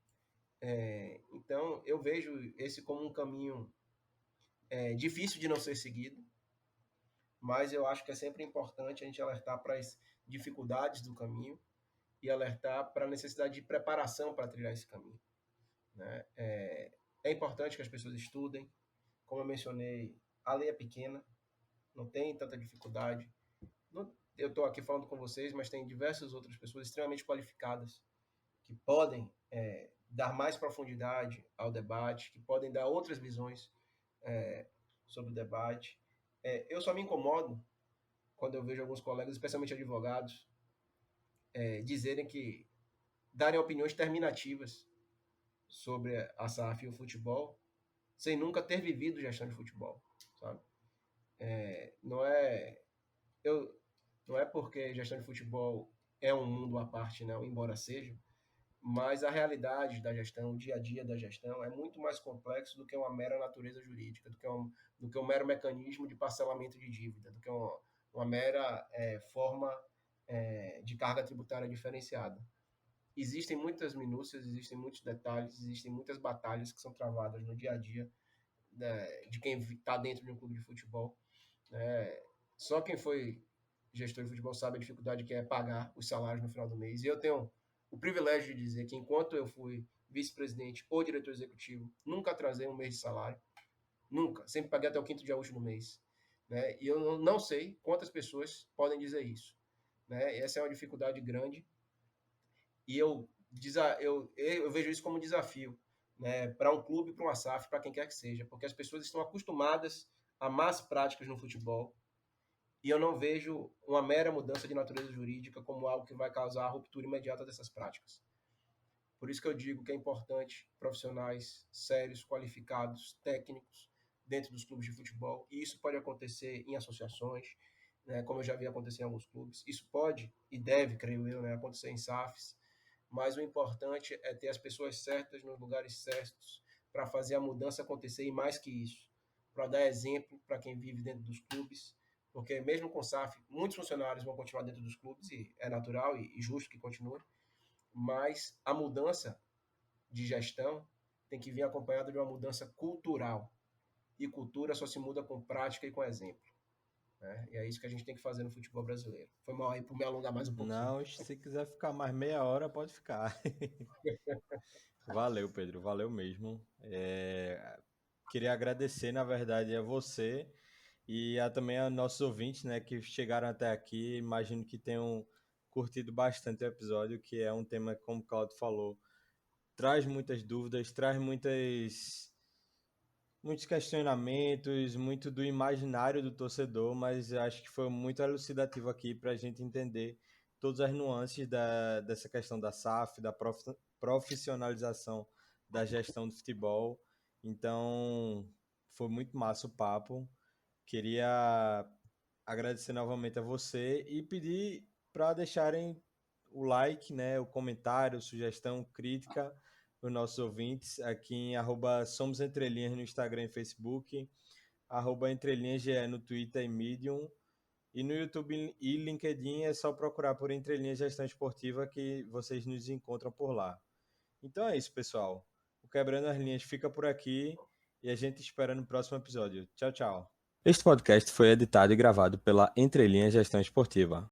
Então, eu vejo esse como um caminho difícil de não ser seguido, mas eu acho que é sempre importante a gente alertar para as dificuldades do caminho e alertar para a necessidade de preparação para trilhar esse caminho, né? É importante que as pessoas estudem, como eu mencionei, a lei é pequena, não tem tanta dificuldade. Eu estou aqui falando com vocês, mas tem diversas outras pessoas extremamente qualificadas que podem dar mais profundidade ao debate, que podem dar outras visões sobre o debate. Eu só me incomodo quando eu vejo alguns colegas, especialmente advogados, dizerem que darem opiniões terminativas sobre a SAF e o futebol, sem nunca ter vivido gestão de futebol, sabe? Não é não é porque gestão de futebol é um mundo à parte, não, embora seja, mas a realidade da gestão, o dia a dia da gestão é muito mais complexo do que uma mera natureza jurídica, do que um mero mecanismo de parcelamento de dívida, do que uma mera forma de carga tributária diferenciada. Existem muitas minúcias, existem muitos detalhes, existem muitas batalhas que são travadas no dia a dia de quem está dentro de um clube de futebol. Só quem foi gestor de futebol sabe a dificuldade que é pagar os salários no final do mês. E eu tenho o privilégio de dizer que enquanto eu fui vice-presidente ou diretor executivo, nunca atrasei um mês de salário. Nunca. Sempre paguei até o 5º dia útil do mês. Né? E eu não sei quantas pessoas podem dizer isso. Né? Essa é uma dificuldade grande. E eu vejo isso como um desafio, né? Para um clube, para uma SAF, para quem quer que seja. Porque as pessoas estão acostumadas a más práticas no futebol. E eu não vejo uma mera mudança de natureza jurídica como algo que vai causar a ruptura imediata dessas práticas. Por isso que eu digo que é importante profissionais sérios, qualificados, técnicos, dentro dos clubes de futebol. E isso pode acontecer em associações, né, como eu já vi acontecer em alguns clubes. Isso pode e deve, creio eu, né, acontecer em SAFs. Mas o importante é ter as pessoas certas nos lugares certos para fazer a mudança acontecer. E mais que isso, para dar exemplo para quem vive dentro dos clubes, porque mesmo com SAF, muitos funcionários vão continuar dentro dos clubes, e é natural e justo que continue, mas a mudança de gestão tem que vir acompanhada de uma mudança cultural, e cultura só se muda com prática e com exemplo. Né? E é isso que a gente tem que fazer no futebol brasileiro. Foi mal aí por me alongar mais um pouquinho. Não, se quiser ficar mais meia hora, pode ficar. Valeu, Pedro, valeu mesmo. Queria agradecer, na verdade, a você e também a nossos ouvintes, né, que chegaram até aqui. Imagino que tenham curtido bastante o episódio, que é um tema, como o Claudio falou, traz muitas dúvidas, traz muitos questionamentos, muito do imaginário do torcedor, mas eu acho que foi muito elucidativo aqui para a gente entender todas as nuances dessa questão da SAF, da profissionalização da gestão do futebol. Então, foi muito massa o papo. Queria agradecer novamente a você e pedir para deixarem o like, né, o comentário, sugestão, crítica os nossos ouvintes aqui em @somosentrelinhas no Instagram e Facebook, @entrelinhasge no Twitter e Medium, e no YouTube e LinkedIn é só procurar por Entrelinhas Gestão Esportiva que vocês nos encontram por lá. Então é isso, pessoal. O Quebrando as Linhas fica por aqui e a gente espera no próximo episódio. Tchau, tchau. Este podcast foi editado e gravado pela Entrelinhas Gestão Esportiva.